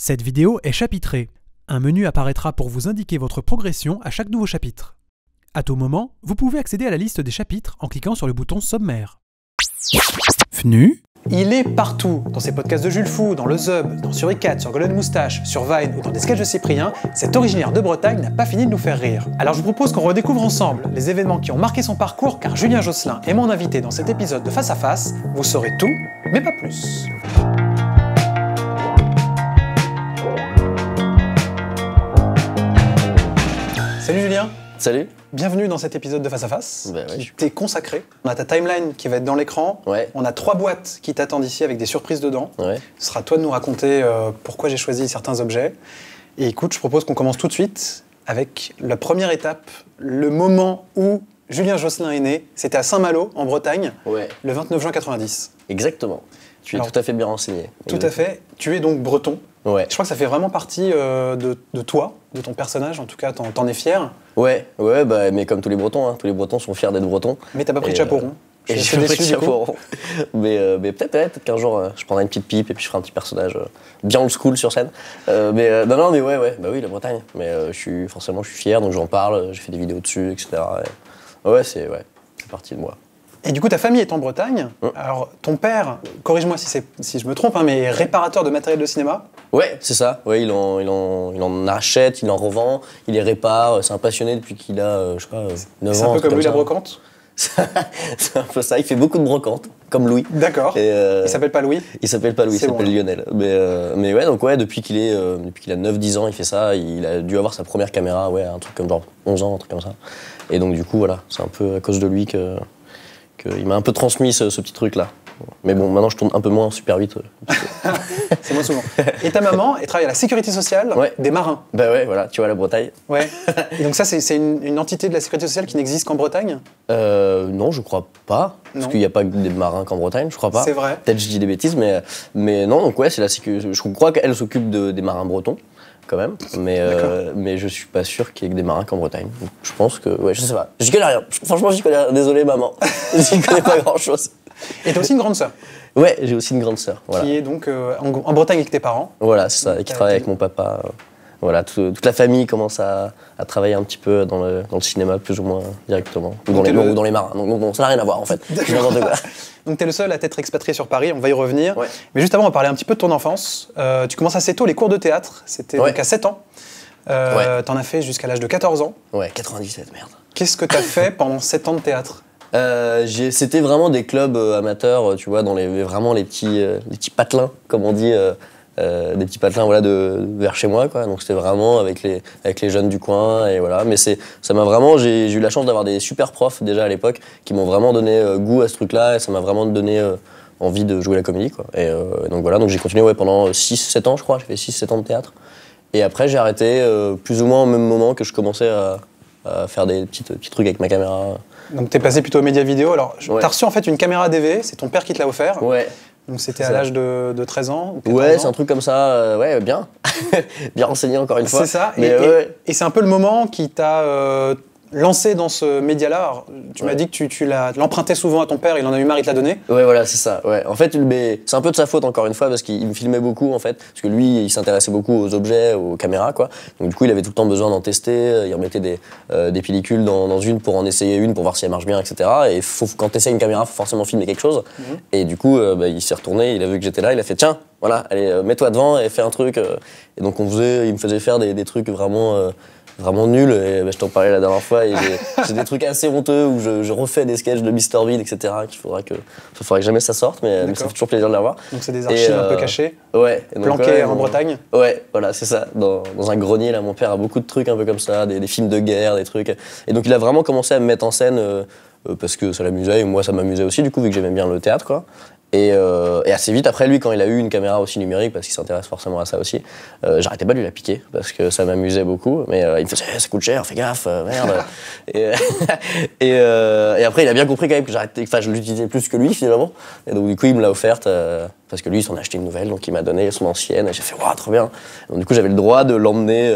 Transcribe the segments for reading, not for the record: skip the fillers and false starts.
Cette vidéo est chapitrée. Un menu apparaîtra pour vous indiquer votre progression à chaque nouveau chapitre. À tout moment, vous pouvez accéder à la liste des chapitres en cliquant sur le bouton sommaire. FNU. Il est partout, dans ces podcasts de Jules Fou, dans le Zub, dans Suricat, sur Golden Moustache, sur Vine ou dans des sketchs de Cyprien, cet originaire de Bretagne n'a pas fini de nous faire rire. Alors je vous propose qu'on redécouvre ensemble les événements qui ont marqué son parcours, car Julien Josselin est mon invité dans cet épisode de Face à Face. Vous saurez tout, mais pas plus. Salut Julien. Salut. Bienvenue dans cet épisode de Face à Face, Ouais. qui t'est consacré. On a ta timeline qui va être dans l'écran. Ouais. On a 3 boîtes qui t'attendent ici avec des surprises dedans. Ouais. Ce sera à toi de nous raconter pourquoi j'ai choisi certains objets. Et écoute, je propose qu'on commence tout de suite avec la première étape, le moment où Julien Josselin est né. C'était à Saint-Malo, en Bretagne, Ouais. le 29 juin 90. Exactement. Tu es Alors, tout à fait bien renseigné. Tout à fait. Tu es donc breton. Ouais. Je crois que ça fait vraiment partie de toi, de ton personnage. En tout cas, t'en es fier. Ouais, bah, mais comme tous les Bretons, hein. Tous les Bretons sont fiers d'être Bretons. Mais t'as pas pris de Et, chapeau rond. Et Je j'ai suis pris déçu de du coup. chapeau rond. Mais peut-être qu'un jour, je prendrai une petite pipe et puis je ferai un petit personnage bien old school sur scène. Non, mais ouais, bah oui, la Bretagne. Mais je suis fier, donc j'en parle, j'ai fait des vidéos dessus, etc. Et, c'est parti de moi. Et du coup, ta famille est en Bretagne. Alors, ton père, corrige-moi si je me trompe, hein, mais est réparateur de matériel de cinéma. Ouais, c'est ça. Ouais, il en achète, il en revend, il les répare. C'est un passionné depuis qu'il a, 9 ans. C'est un peu comme lui, la brocante. C'est un peu ça. Il fait beaucoup de brocantes, comme Louis. D'accord. Il s'appelle pas Louis. Il s'appelle pas Louis, il C'est s'appelle bon, Lionel. Mais ouais, donc ouais, depuis qu'il a 9-10 ans, il fait ça. Il a dû avoir sa première caméra, un truc comme genre 11 ans, un truc comme ça. Et donc du coup, voilà, c'est un peu à cause de lui qu'il m'a un peu transmis ce petit truc-là. Mais bon, maintenant je tourne un peu moins en Super 8. C'est moins souvent. Et ta maman, elle travaille à la sécurité sociale des marins. Bah ouais, voilà, tu vois la Bretagne. Ouais. Et donc ça, c'est une entité de la sécurité sociale qui n'existe qu'en Bretagne ? Non, je crois pas. Parce qu'il n'y a pas des marins qu'en Bretagne, je crois pas. C'est vrai. Peut-être je dis des bêtises, mais non, donc ouais, c'est la sécurité. Je crois qu'elle s'occupe des marins bretons, quand même. Mais je suis pas sûr qu'il y ait que des marins qu'en Bretagne. Donc, je pense que. Ouais, je sais pas. J'y connais rien. Franchement, j'y connais rien. Désolé, maman. J'y connais pas grand-chose. Et t'as aussi une grande sœur. Ouais, j'ai aussi une grande sœur. Voilà. Qui est donc en Bretagne avec tes parents. Voilà, c'est ça. Et qui travaille avec mon papa. Voilà, toute la famille commence à travailler un petit peu dans le cinéma, plus ou moins directement. Ou dans les marins. Donc ça n'a rien à voir, en fait. N'importe quoi. Donc t'es le seul à t'être expatrié sur Paris, on va y revenir. Ouais. Mais juste avant, on va parler un petit peu de ton enfance. Tu commences assez tôt les cours de théâtre, c'était donc à 7 ans. T'en as fait jusqu'à l'âge de 14 ans. Ouais, 97, merde. Qu'est-ce que t'as fait pendant 7 ans de théâtre ? C'était vraiment des clubs amateurs, tu vois, dans vraiment les petits patelins, comme on dit, des petits patelins vers chez moi, quoi. Donc c'était vraiment avec les jeunes du coin, et voilà. Mais ça m'a vraiment, j'ai eu la chance d'avoir des super profs déjà à l'époque qui m'ont vraiment donné goût à ce truc-là, et ça m'a vraiment donné envie de jouer la comédie, quoi. Et donc voilà, donc j'ai continué pendant 6-7 ans, je crois, j'ai fait 6-7 ans de théâtre. Et après j'ai arrêté plus ou moins au même moment que je commençais à faire des petits trucs avec ma caméra. Donc t'es passé plutôt aux médias vidéo. Alors t'as reçu en fait une caméra DV, c'est ton père qui te l'a offert. Ouais. Donc c'était à l'âge de 13 ans ou 14 Ouais, ans. c'est un truc comme ça, bien. Bien renseigné encore une fois. C'est ça, mais et c'est un peu le moment qui t'a lancé dans ce média-là. Alors, tu m'as dit que tu l'empruntais souvent à ton père, il en a eu marre, il te l'a donné. Ouais, voilà, c'est ça. Ouais. En fait, c'est un peu de sa faute encore une fois parce qu'il me filmait beaucoup en fait, parce que lui, il s'intéressait beaucoup aux objets, aux caméras, quoi. Donc du coup, il avait tout le temps besoin d'en tester. Il remettait des pellicules dans une pour en essayer une pour voir si elle marche bien, etc. Et quand t'essayes une caméra, faut forcément filmer quelque chose. Et du coup, il s'est retourné, il a vu que j'étais là, il a fait tiens, voilà, allez, mets-toi devant et fais un truc. Et donc il me faisait faire des trucs vraiment nul, et je t'en parlais la dernière fois, et j'ai des trucs assez honteux où je refais des sketchs de Mr Bean, etc. Il faudrait que jamais ça sorte, mais ça fait toujours plaisir de l'avoir. Donc c'est des archives un peu cachées, planquées en Bretagne. Ouais, voilà, c'est ça. Dans un grenier, là, mon père a beaucoup de trucs un peu comme ça, des films de guerre, des trucs. Et donc il a vraiment commencé à me mettre en scène parce que ça l'amusait, et moi ça m'amusait aussi, du coup, vu que j'aimais bien le théâtre, quoi. Et assez vite, après lui, quand il a eu une caméra aussi numérique, parce qu'il s'intéresse forcément à ça aussi, j'arrêtais pas de lui la piquer, parce que ça m'amusait beaucoup. Mais il me faisait ça coûte cher, fais gaffe, merde. et après, il a bien compris quand même que je l'utilisais plus que lui, finalement. Et donc, du coup, il me l'a offerte, parce que lui, il s'en a acheté une nouvelle, donc il m'a donné son ancienne, et j'ai fait, waouh, trop bien. Donc, du coup, j'avais le droit de l'emmener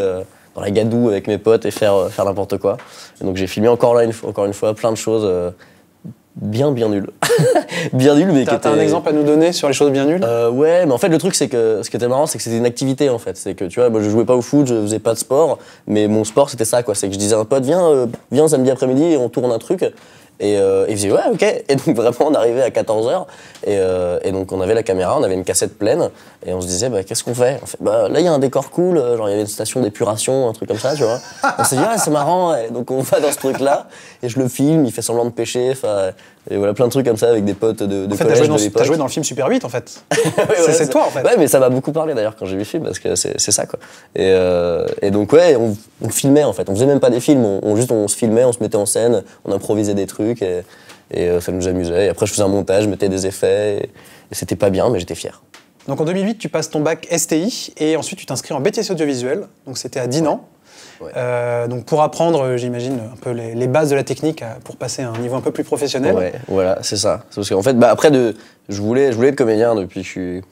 dans la gadoue avec mes potes et faire n'importe quoi. Et donc, j'ai filmé encore une fois plein de choses. bien nul. Bien nul, mais T'as un exemple à nous donner sur les choses bien nulles? Ouais, mais en fait, le truc, c'est que ce qui était marrant, c'est que c'était une activité, en fait. C'est que, tu vois, moi, je jouais pas au foot, je faisais pas de sport, mais mon sport, c'était ça, quoi. C'est que je disais à un pote, viens samedi après-midi et on tourne un truc. Et il faisait ouais, ok. Et donc vraiment on arrivait à 14h et donc on avait la caméra, on avait une cassette pleine et on se disait bah qu'est-ce qu'on fait? On fait bah là il y a un décor cool, genre il y avait une station d'épuration, un truc comme ça, tu vois. On s'est dit ouais c'est marrant et donc on va dans ce truc là et je le filme, il fait semblant de pêcher, enfin et voilà plein de trucs comme ça avec des potes de en fait, collège de l'époque. T'as joué dans le film Super 8 en fait. Ouais, c'est toi en fait. Ouais mais ça m'a beaucoup parlé d'ailleurs quand j'ai vu le film parce que c'est ça quoi. Et donc ouais on filmait en fait, on faisait même pas des films, on se filmait, on se mettait en scène, on improvisait des trucs et ça nous amusait. Et après, je faisais un montage, je mettais des effets. Et c'était pas bien, mais j'étais fier. Donc en 2008, tu passes ton bac STI et ensuite tu t'inscris en BTS audiovisuel. Donc c'était à Dinan. Ouais. Donc pour apprendre, j'imagine, un peu les bases de la technique pour passer à un niveau un peu plus professionnel. Ouais, voilà, c'est ça. C'est parce qu'en fait, bah, après, je voulais être comédien depuis que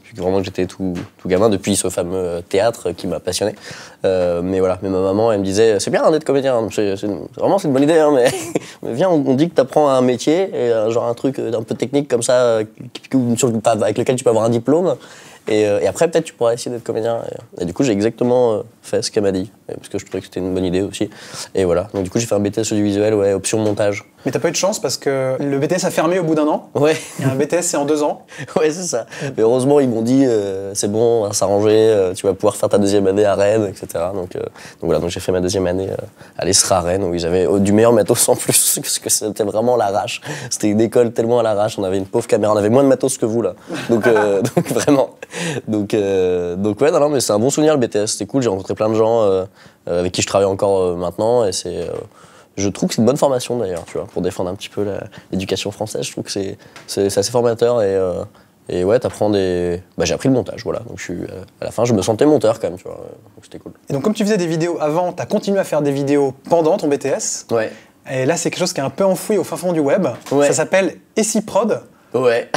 j'étais tout gamin, depuis ce fameux théâtre qui m'a passionné. Mais voilà, mais ma maman, elle me disait, c'est bien d'être comédien, vraiment c'est une bonne idée, hein, mais viens, on dit que tu apprends un métier, et, genre un truc un peu technique comme ça, avec lequel tu peux avoir un diplôme. Et après, peut-être, tu pourras essayer d'être comédien. Et du coup, j'ai exactement fait ce qu'elle m'a dit, parce que je trouvais que c'était une bonne idée aussi. Et voilà. Donc, du coup, j'ai fait un BTS audiovisuel, ouais, option montage. Mais t'as pas eu de chance parce que le BTS a fermé au bout d'un an. Ouais. Il y a un BTS, c'est en 2 ans. Ouais, c'est ça. Mais heureusement, ils m'ont dit, c'est bon, on va s'arranger, tu vas pouvoir faire ta 2e année à Rennes, etc. Donc voilà, donc j'ai fait ma 2e année à l'ESRA à Rennes, où ils avaient du meilleur matos en plus, parce que c'était vraiment à l'arrache. C'était une école tellement à l'arrache, on avait une pauvre caméra, on avait moins de matos que vous, là. Donc vraiment. Donc ouais, non, mais c'est un bon souvenir, le BTS, c'était cool, j'ai rencontré plein de gens avec qui je travaille encore maintenant, et je trouve que c'est une bonne formation d'ailleurs, tu vois, pour défendre un petit peu l'éducation française. Je trouve que c'est assez formateur et ouais, t'apprends des. Bah, j'ai appris le montage, voilà. Donc à la fin, je me sentais monteur quand même, tu vois. Donc c'était cool. Et donc comme tu faisais des vidéos avant, t'as continué à faire des vidéos pendant ton BTS. Ouais. Et là, c'est quelque chose qui est un peu enfoui au fin fond du web. Ouais. Ça s'appelle ESIPROD. Ouais.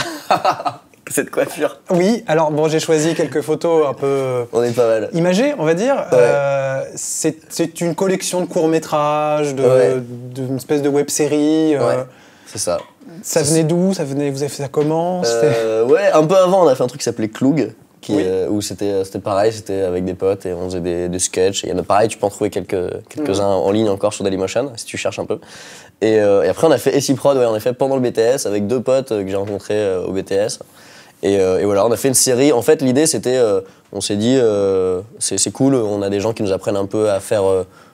Cette coiffure. Oui, alors bon, j'ai choisi quelques photos un peu... On est pas mal. Imagées, on va dire. Ouais. C'est une collection de courts-métrages, Ouais. d'une espèce de web-série. Ouais, c'est ça. Ça venait d'où? Vous avez fait ça comment? Ouais, un peu avant, on a fait un truc qui s'appelait Cloug, Oui. où c'était pareil, c'était avec des potes et on faisait des sketchs. Et il y en a pareil, tu peux en trouver quelques-uns en ligne encore sur Dailymotion, si tu cherches un peu. Et après, on a fait ESIPROD, ouais, on a fait pendant le BTS avec 2 potes que j'ai rencontrés au BTS. Et voilà, on a fait une série. En fait, l'idée, c'était, on s'est dit, c'est cool, on a des gens qui nous apprennent un peu à faire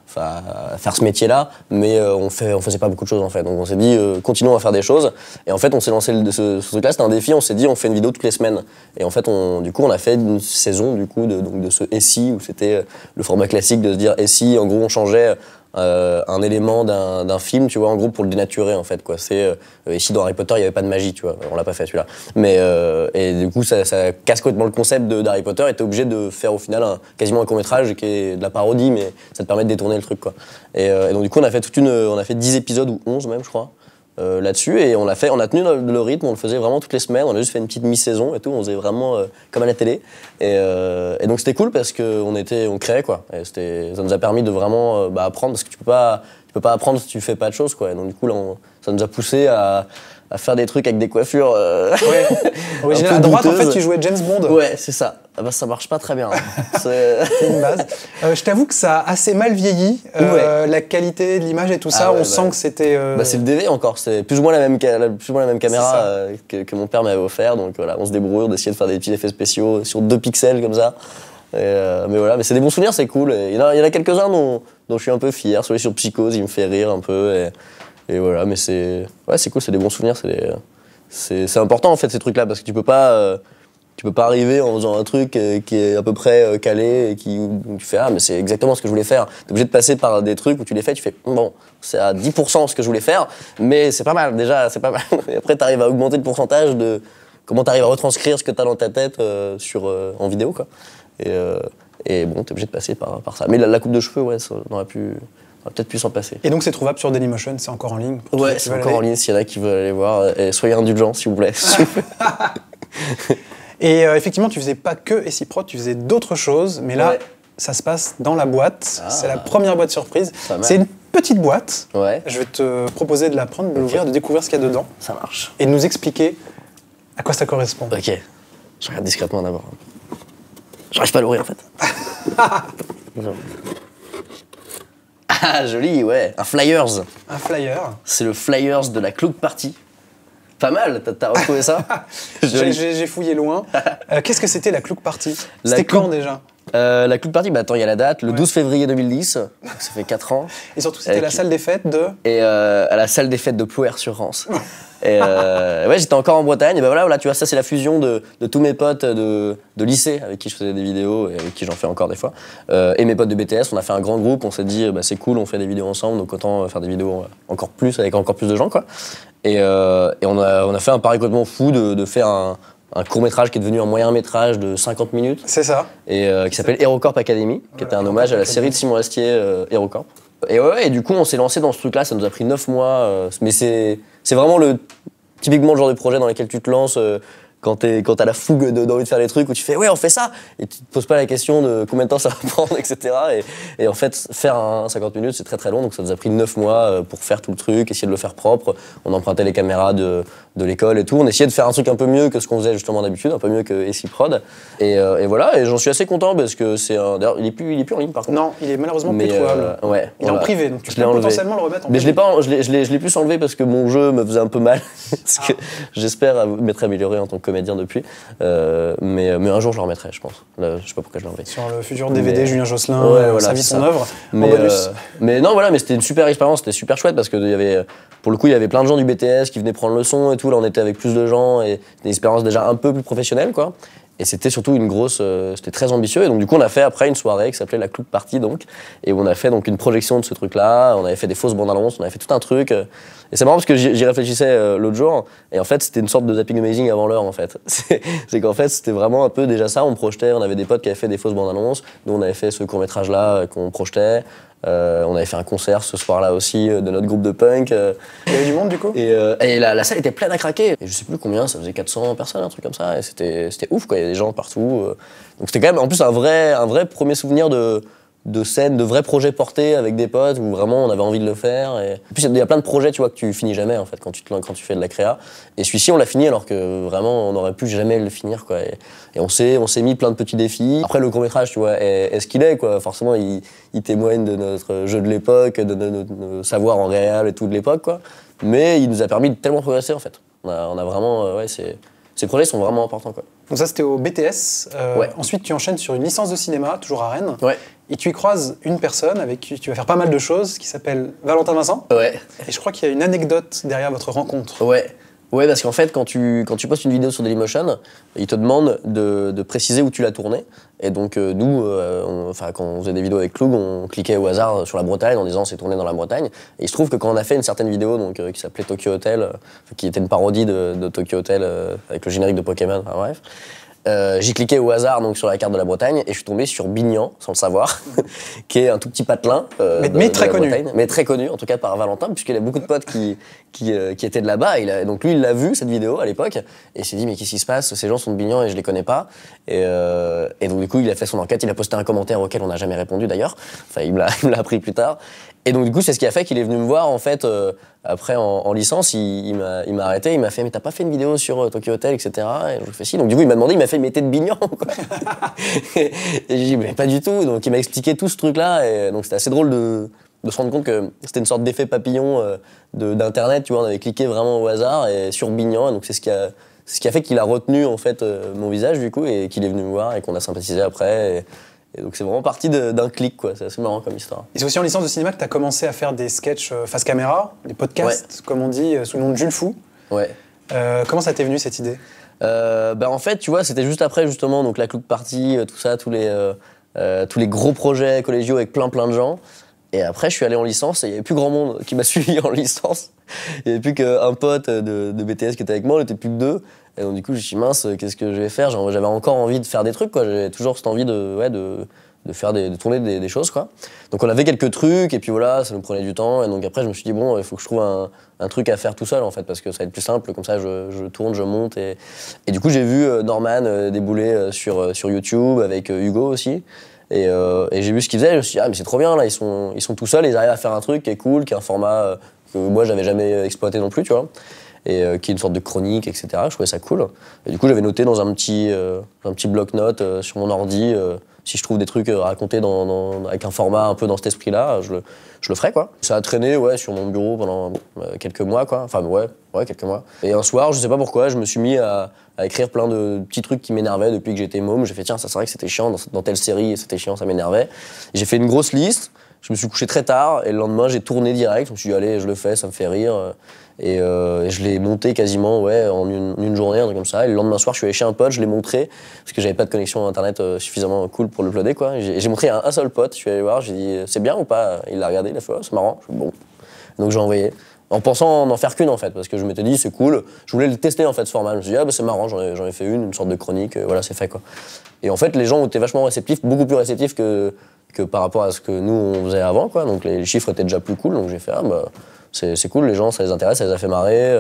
ce métier-là, mais on faisait pas beaucoup de choses en fait. Donc on s'est dit, continuons à faire des choses. Et en fait, on s'est lancé ce truc-là, c'était un défi. On s'est dit, on fait une vidéo toutes les semaines. Et en fait, du coup, on a fait une saison du coup de ce SI où c'était le format classique de se dire SI. En gros, on changeait un élément d'un film, tu vois, en gros pour le dénaturer en fait, quoi. C'est ici dans Harry Potter, il y avait pas de magie, tu vois, on l'a pas fait celui-là. Mais et du coup, ça casse complètement le concept d'Harry Potter et t'es obligé de faire au final quasiment un court-métrage qui est de la parodie, mais ça te permet de détourner le truc, quoi. Et donc du coup, on a fait 10 épisodes ou 11 même, je crois. Là-dessus et on a tenu le rythme, on le faisait vraiment toutes les semaines, on a juste fait une petite mi-saison et tout, on faisait vraiment comme à la télé et donc c'était cool parce qu'on créait quoi et ça nous a permis de vraiment apprendre parce que tu peux pas apprendre si tu fais pas de choses quoi et donc du coup là, ça nous a poussé à faire des trucs avec des coiffures Ouais. À droite, en fait, tu jouais James Bond. Ouais, c'est ça. Ah bah, ça marche pas très bien. C'est une base. Je t'avoue que ça a assez mal vieilli, ouais. La qualité de l'image et tout ça. Ouais, on sent que c'était... c'est le DV encore, c'est plus ou moins la même caméra que mon père m'avait offert. Donc voilà, on se débrouille, on essayait de faire des petits effets spéciaux sur 2 pixels comme ça. Mais voilà, mais c'est des bons souvenirs, c'est cool. Il y en a quelques-uns dont je suis un peu fier. Celui sur Psychose, il me fait rire un peu. Et voilà, mais c'est cool, c'est des bons souvenirs. C'est important en fait ces trucs-là parce que tu peux pas arriver en faisant un truc qui est à peu près calé et où tu fais mais c'est exactement ce que je voulais faire. T'es obligé de passer par des trucs où tu les fais, tu fais bon, c'est à 10% ce que je voulais faire, mais c'est pas mal déjà, c'est pas mal. Et après t'arrives à augmenter le pourcentage de comment t'arrives à retranscrire ce que t'as dans ta tête en vidéo quoi. Et bon, t'es obligé de passer par ça. Mais la coupe de cheveux, ouais, on aurait peut-être pu s'en passer. Et donc c'est trouvable sur Dailymotion, c'est encore en ligne? Ouais, c'est encore en ligne s'il y en a qui veulent aller voir. Et soyez indulgents s'il vous plaît. Et effectivement, tu faisais pas que ESIPROD, tu faisais d'autres choses, mais là, ouais. Ça se passe dans la boîte. C'est la première boîte surprise. C'est une petite boîte. Ouais. Je vais te proposer de la prendre, de l'ouvrir, de découvrir ce qu'il y a dedans Ça marche. et de nous expliquer à quoi ça correspond. Ok. Je regarde discrètement d'abord. J'arrive pas à l'ouvrir en fait. Ah, joli, ouais. Un Flyers. Un flyer. C'est le Flyers de la Cloud Party. Pas mal, t'as retrouvé ça? Joli. J'ai fouillé loin. Qu'est-ce que c'était la Clouk Party? La C'était quand Clouk- déjà? La Cloud Party, bah attends, il y a la date, le 12 février 2010, donc ça fait 4 ans. Et surtout, c'était Avec- la salle des fêtes de... Et à la salle des fêtes de Plouer-sur-Rance. Et ouais, j'étais encore en Bretagne, et ben voilà, tu vois, ça c'est la fusion de tous mes potes de lycée avec qui je faisais des vidéos et avec qui j'en fais encore des fois. Et mes potes de BTS, on a fait un grand groupe, on s'est dit, bah, c'est cool, on fait des vidéos ensemble, donc autant faire des vidéos encore plus, avec encore plus de gens, quoi. Et on a fait un pari complètement fou de faire un court-métrage qui est devenu un moyen-métrage de 50 minutes, C'est ça. et qui s'appelle HeroCorp Academy, qui était un hommage à la série de Simon Astier, HeroCorp. Et ouais, et du coup, on s'est lancé dans ce truc-là, ça nous a pris 9 mois, mais c'est vraiment typiquement le genre de projet dans lequel tu te lances quand t'as la fougue d'envie de faire des trucs, où tu fais ouais, on fait ça, et tu te poses pas la question de combien de temps ça va prendre, etc. Et en fait, faire un 50 minutes, c'est très très long, donc ça nous a pris 9 mois pour faire tout le truc, essayer de le faire propre. On empruntait les caméras de l'école et tout, on essayait de faire un truc un peu mieux que ce qu'on faisait justement d'habitude, un peu mieux que SI Prod. Et voilà, et j'en suis assez content parce que c'est un. D'ailleurs, il est plus en ligne par contre. Non, il est malheureusement Mais, plus trouvable. ouais, Il est en voilà. privé, donc tu Je peux l'ai enlevé. potentiellement le remettre en Mais public. je l'ai plus enlevé parce que mon jeu me faisait un peu mal. Parce que j'espère m'être amélioré en tant que comédien depuis. Mais un jour je le remettrai, je pense. Là, je sais pas pourquoi je l'ai enlevé. Sur le futur DVD, Mais- Julien Josselin, Ouais, voilà, sa vie, c'est son ça. œuvre, en Mais, bonus. mais non, voilà, mais c'était une super expérience, c'était super chouette parce que il y avait, pour le coup, il y avait plein de gens du BTS qui venaient prendre le son et tout. Là, on était avec plus de gens et une expérience déjà un peu plus professionnelle, quoi. Et c'était surtout une grosse, c'était très ambitieux. Et donc du coup, on a fait après une soirée qui s'appelait la Cloud Party, donc, et où on a fait donc une projection de ce truc-là. On avait fait des fausses bandes annonces, on avait fait tout un truc. Et c'est marrant parce que j'y réfléchissais l'autre jour, et en fait, c'était une sorte de Zapping Amazing avant l'heure, en fait. C'est qu'en fait, c'était vraiment un peu déjà ça. On projetait, on avait des potes qui avaient fait des fausses bandes annonces. Nous, on avait fait ce court métrage là qu'on projetait. On avait fait un concert ce soir-là aussi de notre groupe de punk. Il y avait du monde du coup? Et la salle était pleine à craquer. Et je sais plus combien, ça faisait 400 personnes, un truc comme ça. Et c'était ouf, quoi. Il y avait des gens partout. Donc c'était quand même, en plus, un vrai premier souvenir de scène, de vrais projets portés avec des potes où vraiment on avait envie de le faire. Et en plus, il y a plein de projets, tu vois, que tu finis jamais, en fait, quand tu fais de la créa. Et celui-ci, on l'a fini alors que vraiment, on n'aurait pu jamais le finir, quoi. Et on s'est mis plein de petits défis. Après, le court-métrage, tu vois, est ce qu'il est, quoi. Forcément, il témoigne de notre jeu de l'époque, de notre savoir en réel et tout de l'époque, quoi. Mais il nous a permis de tellement progresser, en fait. On a vraiment, ouais, ces projets sont vraiment importants, quoi. Donc ça, c'était au BTS. Ouais. Ensuite, tu enchaînes sur une licence de cinéma, toujours à Rennes. Ouais. Et tu y croises une personne avec qui tu vas faire pas mal de choses, qui s'appelle Valentin Vincent. Ouais. Et je crois qu'il y a une anecdote derrière votre rencontre. Ouais, parce qu'en fait, quand tu postes une vidéo sur Dailymotion, ils te demandent de préciser où tu l'as tournée. Et donc, nous, quand on faisait des vidéos avec Cloug, on cliquait au hasard sur la Bretagne en disant c'est tourné dans la Bretagne. Et il se trouve que quand on a fait une certaine vidéo qui s'appelait Tokyo Hotel, qui était une parodie de Tokyo Hotel avec le générique de Pokémon, enfin bref, j'ai cliqué au hasard donc, sur la carte de la Bretagne et je suis tombé sur Bignan, sans le savoir, qui est un tout petit patelin Mais de très la connu. Bretagne. Mais très connu, en tout cas par Valentin, puisqu'il a beaucoup de potes qui étaient de là-bas. Donc lui, il l'a vu, cette vidéo, à l'époque, et il s'est dit, mais qu'est-ce qui se passe? Ces gens sont de Bignan et je les connais pas. Et donc du coup, il a fait son enquête, il a posté un commentaire auquel on n'a jamais répondu d'ailleurs. Enfin, il me l'a appris plus tard. Et donc du coup, c'est ce qui a fait qu'il est venu me voir, en fait, après en licence, il m'a arrêté, il m'a fait, mais t'as pas fait une vidéo sur Tokyo Hotel, etc. Et je lui ai fait si. Donc du coup, il m'a demandé, il m'a fait, mais t'es de Bignan, quoi. Et j'ai dit, mais pas du tout. Donc il m'a expliqué tout ce truc-là, et donc c'était assez drôle de se rendre compte que c'était une sorte d'effet papillon d'internet, tu vois, on avait cliqué vraiment au hasard et sur Bignan, et donc c'est ce qui a fait qu'il a retenu en fait mon visage du coup et qu'il est venu me voir et qu'on a sympathisé après. Et donc c'est vraiment parti d'un clic, quoi. C'est assez marrant comme histoire. Et c'est aussi en licence de cinéma que tu as commencé à faire des sketchs face caméra, des podcasts, comme on dit, sous le nom de Jules Fou. Ouais. Comment ça t'est venu cette idée? En fait, tu vois, c'était juste après justement donc la Cloud Party, tout ça, tous les gros projets collégiaux avec plein de gens. Et après, je suis allé en licence et il n'y avait plus grand monde qui m'a suivi en licence. Il n'y avait plus qu'un pote de BTS qui était avec moi, on n'était plus que deux. Et donc du coup, je me suis dit, mince, qu'est-ce que je vais faire? J'avais encore envie de faire des trucs, quoi. J'avais toujours cette envie de tourner des choses, quoi. Donc on avait quelques trucs et puis voilà, ça nous prenait du temps. Et donc après, je me suis dit, bon, il faut que je trouve un truc à faire tout seul, en fait, parce que ça va être plus simple. Comme ça, je tourne, je monte. Et du coup, j'ai vu Norman débouler sur YouTube avec Hugo aussi. Et j'ai vu ce qu'ils faisaient, je me suis dit, ah mais c'est trop bien, là, ils sont tout seuls, ils arrivent à faire un truc qui est cool, qui est un format que moi j'avais jamais exploité non plus, tu vois, et qui est une sorte de chronique, etc. Je trouvais ça cool. Et du coup, j'avais noté dans un petit bloc-notes sur mon ordi, si je trouve des trucs racontés avec un format un peu dans cet esprit-là, je le ferai, quoi. Ça a traîné, ouais, sur mon bureau pendant quelques mois, quoi. Enfin, ouais, quelques mois. Et un soir, je sais pas pourquoi, je me suis mis à écrire plein de petits trucs qui m'énervaient depuis que j'étais môme. J'ai fait, tiens, ça c'est vrai que c'était chiant dans telle série, c'était chiant, ça m'énervait. J'ai fait une grosse liste, je me suis couché très tard, et le lendemain, j'ai tourné direct. Je me suis dit, allez, je le fais, ça me fait rire. Et je l'ai monté quasiment en une journée, un truc comme ça. Et le lendemain soir, je suis allé chez un pote, je l'ai montré, parce que j'avais pas de connexion internet suffisamment cool pour l'uploader, quoi. J'ai montré à un seul pote, je suis allé voir, j'ai dit, c'est bien ou pas? Il l'a regardé, il a fait, oh, c'est marrant. Je fais, bon. Donc j'ai envoyé. En pensant n'en faire qu'une, en fait, parce que je m'étais dit, c'est cool. Je voulais le tester, en fait, ce format. Je me suis dit, ah, bah, c'est marrant, j'en ai fait une sorte de chronique, voilà, c'est fait, quoi. Et en fait, les gens étaient vachement réceptifs, beaucoup plus réceptifs que par rapport à ce que nous, on faisait avant, quoi. Donc les chiffres étaient déjà plus cool, donc j'ai fait, ah, bah, c'est cool, les gens, ça les intéresse, ça les a fait marrer.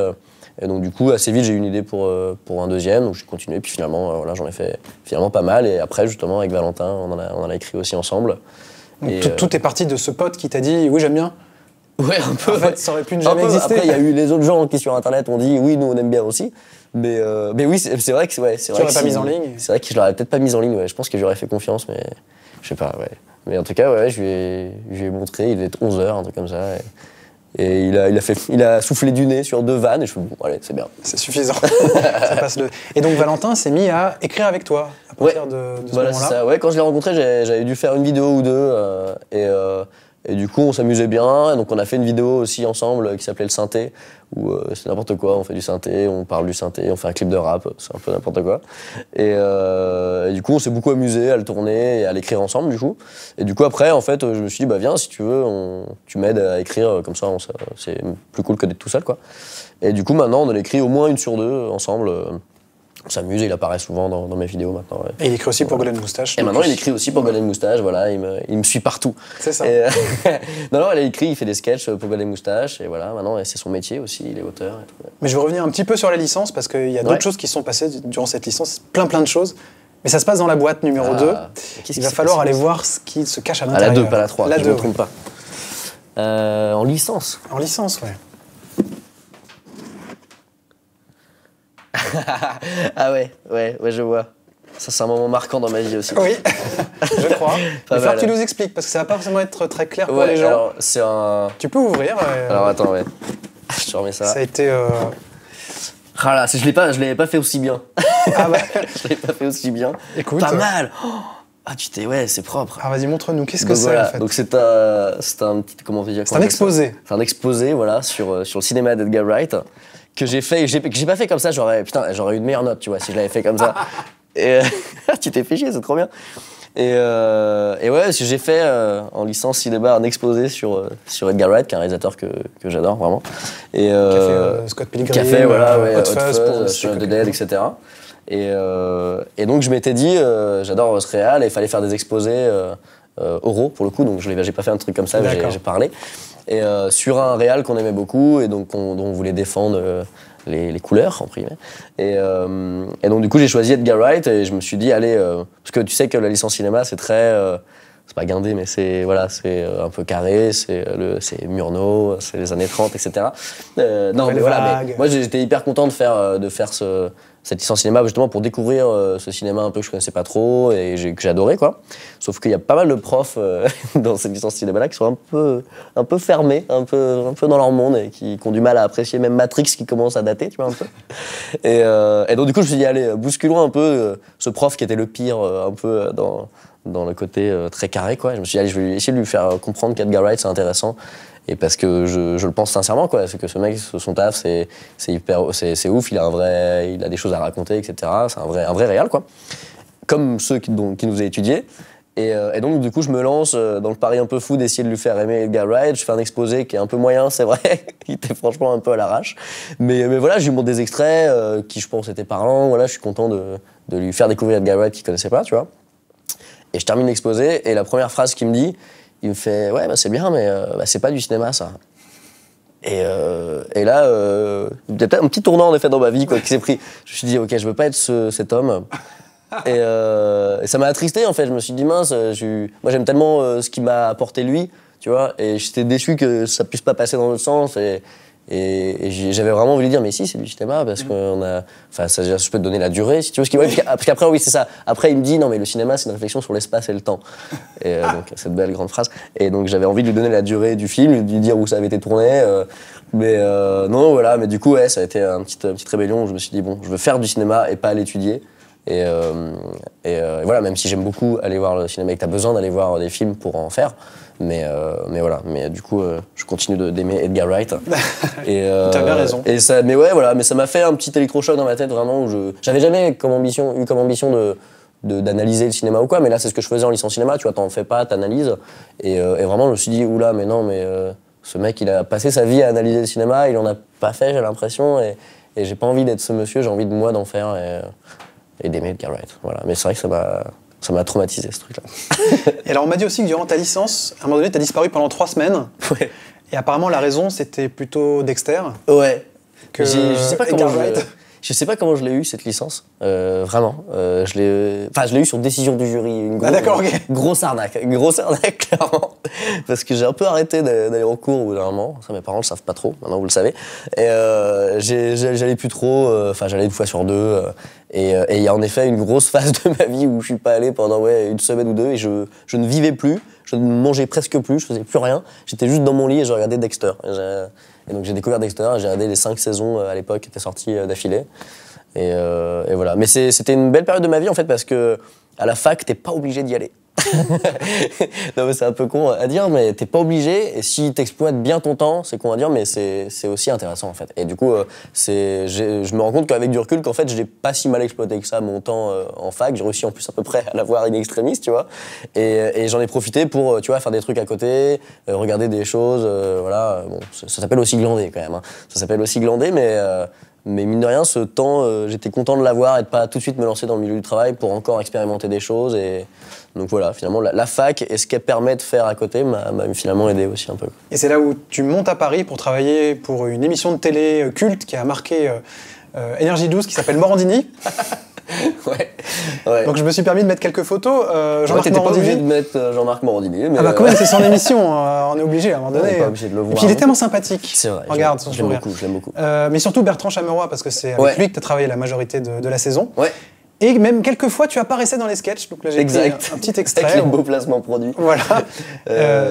Et donc, du coup, assez vite, j'ai eu une idée pour un deuxième, donc j'ai continué. Puis finalement, voilà, j'en ai fait finalement pas mal. Et après, justement, avec Valentin, on en a écrit aussi ensemble. Donc, tout est parti de ce pote qui t'a dit, oui, j'aime bien. Ouais, un peu. En fait, ça aurait pu ne jamais exister. Après, il y a eu les autres gens qui, sur Internet, ont dit, oui, nous, on aime bien aussi. Mais oui, c'est vrai que ouais, c'est vrai. Tu l'aurais pas mis en ligne. C'est vrai que je l'aurais peut-être pas mis en ligne. Ouais. Je pense que j'aurais fait confiance, mais je sais pas. Ouais. Mais en tout cas, ouais, je lui ai montré. Il était 11h, un truc comme ça. Et il a soufflé du nez sur 2 vannes. Et je me suis dit, bon, allez, c'est bien. C'est suffisant. Ça passe Et donc Valentin s'est mis à écrire avec toi à partir de ce voilà, moment-là. C'est ça. Ouais, quand je l'ai rencontré, j'avais dû faire une vidéo ou deux. Et du coup, on s'amusait bien. Et donc, on a fait une vidéo aussi ensemble qui s'appelait Le Synthé, où c'est n'importe quoi. On fait du synthé, on parle du synthé, on fait un clip de rap. C'est un peu n'importe quoi. Et du coup, on s'est beaucoup amusé à le tourner et à l'écrire ensemble, du coup. Et du coup, après, en fait, je me suis dit, bah viens, si tu veux, tu m'aides à écrire. Comme ça, c'est plus cool que d'être tout seul, quoi. Et du coup, maintenant, on en écrit au moins une sur deux ensemble. On s'amuse et il apparaît souvent dans mes vidéos maintenant. Ouais. Et il écrit aussi pour Golden Moustache. Et maintenant il écrit aussi pour Golden Moustache, voilà, il me suit partout. C'est ça. Non, il fait des sketchs pour Golden Moustache et voilà, maintenant c'est son métier aussi, il est auteur et tout. Mais je veux revenir un petit peu sur la licence parce qu'il y a d'autres choses qui sont passées durant cette licence, plein de choses. Mais ça se passe dans la boîte numéro 2. Il va falloir aller voir ce qui se cache à l'intérieur. La 2, pas la 3, la je ne me trompe pas. En licence. En licence, ouais. Ah ouais, je vois. Ça, c'est un moment marquant dans ma vie aussi. Oui, je crois. Il va falloir que tu nous expliques, parce que ça va pas forcément être très clair pour les gens. Alors, c'est un... Tu peux ouvrir. Alors, attends, ouais. Je te remets ça. Ça a été... Ah là, je l'avais pas fait aussi bien. Ah bah... Je l'ai pas fait aussi bien. Écoute... Pas mal. Ah, ouais, c'est propre. Ah, vas-y, montre-nous. Qu'est-ce que c'est, voilà. en fait? Donc, c'est un petit... Comment on peut dire? C'est un exposé. C'est un exposé, voilà, sur le cinéma d'Edgar Wright. Que j'ai fait, que j'ai pas fait comme ça, j'aurais eu une meilleure note, tu vois, si je l'avais fait comme ça. Et tu t'es fait chier, c'est trop bien. Et ouais, j'ai fait en licence cinéma un exposé sur Edgar Wright, qui est un réalisateur que j'adore vraiment. Et qui a fait Scott Pilgrim, qui a fait Hot Fuzz pour Shaun of the Dead, etc. Et donc je m'étais dit, j'adore ce réal, et il fallait faire des exposés oraux pour le coup, donc j'ai pas fait un truc comme ça, j'ai parlé. Et sur un réal qu'on aimait beaucoup et donc dont on voulait défendre les couleurs, en privé. Et donc du coup j'ai choisi Edgar Wright et je me suis dit allez, parce que tu sais que la licence cinéma c'est très, c'est pas guindé mais c'est un peu carré, c'est Murnau, c'est les années 30, etc. Non mais voilà, mais moi j'étais hyper content de faire cette licence cinéma justement pour découvrir ce cinéma un peu que je connaissais pas trop et que j'adorais quoi. Sauf qu'il y a pas mal de profs dans cette licence cinéma là qui sont un peu fermés, un peu dans leur monde et qui ont du mal à apprécier même Matrix qui commence à dater, tu vois un peu. Et donc du coup je me suis dit allez, bousculons un peu ce prof qui était le pire un peu dans le côté très carré quoi. Je me suis dit allez, je vais essayer de lui faire comprendre qu'Edgar Wright c'est intéressant. Et parce que je le pense sincèrement, quoi. C'est que ce mec, son taf, c'est ouf, il a des choses à raconter, etc. C'est un vrai réal, quoi. Comme ceux qui nous a étudiés. Et donc, du coup, je me lance dans le pari un peu fou d'essayer de lui faire aimer Edgar Wright. Je fais un exposé qui est un peu moyen, c'est vrai. Il était franchement un peu à l'arrache. Mais voilà, je lui montre des extraits qui, je pense, étaient parlants. Voilà, je suis content de lui faire découvrir Edgar Wright qu'il connaissait pas, tu vois. Et je termine l'exposé, et la première phrase qu'il me dit, il me fait « Ouais, bah, c'est bien, mais c'est pas du cinéma, ça. » Et là, il y a peut-être un petit tournant, en effet, dans ma vie, quoi, qui s'est pris. Je me suis dit « Ok, je veux pas être cet homme Et ça m'a attristé en fait. Je me suis dit mince, moi j'aime tellement ce qu'il m'a apporté lui, tu vois, et j'étais déçu que ça puisse pas passer dans l'autre sens. Et j'avais vraiment envie de dire mais si, c'est du cinéma parce qu'on a, enfin ça, je peux te donner la durée si tu veux, parce qu'après oui c'est ça. Après il me dit non mais le cinéma c'est une réflexion sur l'espace et le temps. Et donc cette belle grande phrase. Et donc j'avais envie de lui donner la durée du film, de lui dire où ça avait été tourné. Mais non voilà, mais du coup ouais ça a été une petite rébellion où je me suis dit bon je veux faire du cinéma et pas l'étudier. Et voilà, même si j'aime beaucoup aller voir le cinéma et que t'as besoin d'aller voir des films pour en faire, mais voilà, mais du coup je continue d'aimer Edgar Wright. T'as bien raison. Et ça, mais ouais voilà, mais ça m'a fait un petit électrochoc dans ma tête vraiment où j'avais jamais eu comme ambition d'analyser le cinéma ou quoi, mais là c'est ce que je faisais en licence cinéma, tu vois, t'en fais pas, t'analyses, et vraiment je me suis dit oula mais non mais ce mec il a passé sa vie à analyser le cinéma, il en a pas fait j'ai l'impression, et j'ai pas envie d'être ce monsieur, j'ai envie de moi d'en faire et d'aimer Edgar Wright. Voilà. Mais c'est vrai que ça m'a traumatisé ce truc-là. Et alors on m'a dit aussi que durant ta licence, à un moment donné, t'as disparu pendant 3 semaines. Ouais. Et apparemment la raison c'était plutôt Dexter. Ouais. Que Je sais pas comment je l'ai eu cette licence, vraiment. Je l'ai eu sur décision du jury, une grosse arnaque, clairement. Parce que j'ai un peu arrêté d'aller en cours au bout d'un moment. Ça, mes parents le savent pas trop, maintenant vous le savez. Et j'allais plus trop, j'allais une fois sur 2. Et il y a en effet une grosse phase de ma vie où je suis pas allé pendant une semaine ou 2 et je ne vivais plus, je ne mangeais presque plus, je faisais plus rien. J'étais juste dans mon lit et je regardais Dexter. Et donc j'ai découvert Dexter, j'ai regardé les 5 saisons à l'époque qui étaient sorties d'affilée. Et voilà. Mais c'était une belle période de ma vie en fait parce que à la fac, t'es pas obligé d'y aller. Non mais c'est un peu con à dire, mais t'es pas obligé, et si t'exploites bien ton temps, c'est con à dire, mais c'est aussi intéressant en fait. Et du coup, je me rends compte qu'avec du recul, qu'en fait, je l'ai pas si mal exploité que ça mon temps en fac. J'ai réussi en plus à peu près à l'avoir in extremis, tu vois. Et j'en ai profité pour, tu vois, faire des trucs à côté, regarder des choses, voilà. Bon, ça s'appelle aussi glander quand même. Hein. Ça s'appelle aussi glander, mais mine de rien, ce temps, j'étais content de l'avoir et de pas tout de suite me lancer dans le milieu du travail pour encore expérimenter des choses. Et donc voilà, finalement, la fac et ce qu'elle permet de faire à côté m'a finalement aidé aussi un peu. Et c'est là où tu montes à Paris pour travailler pour une émission de télé culte qui a marqué Énergie 12 qui s'appelle Morandini. Ouais. Donc je me suis permis de mettre quelques photos. Jean-Marc Morandini. T'étais pas obligé de mettre Jean-Marc Morandini. Mais quand même, c'est son émission, on est obligé à un moment donné. On est pas obligé de le voir. Et puis il est tellement sympathique. C'est vrai. Regarde, je l'aime beaucoup. Mais surtout Bertrand Chameroy, parce que c'est avec lui que tu as travaillé la majorité de la saison. Ouais. Et même quelques fois, tu apparaissais dans les sketchs. Donc là, j'ai pris un petit extrait. Avec les beaux placements produits. Voilà.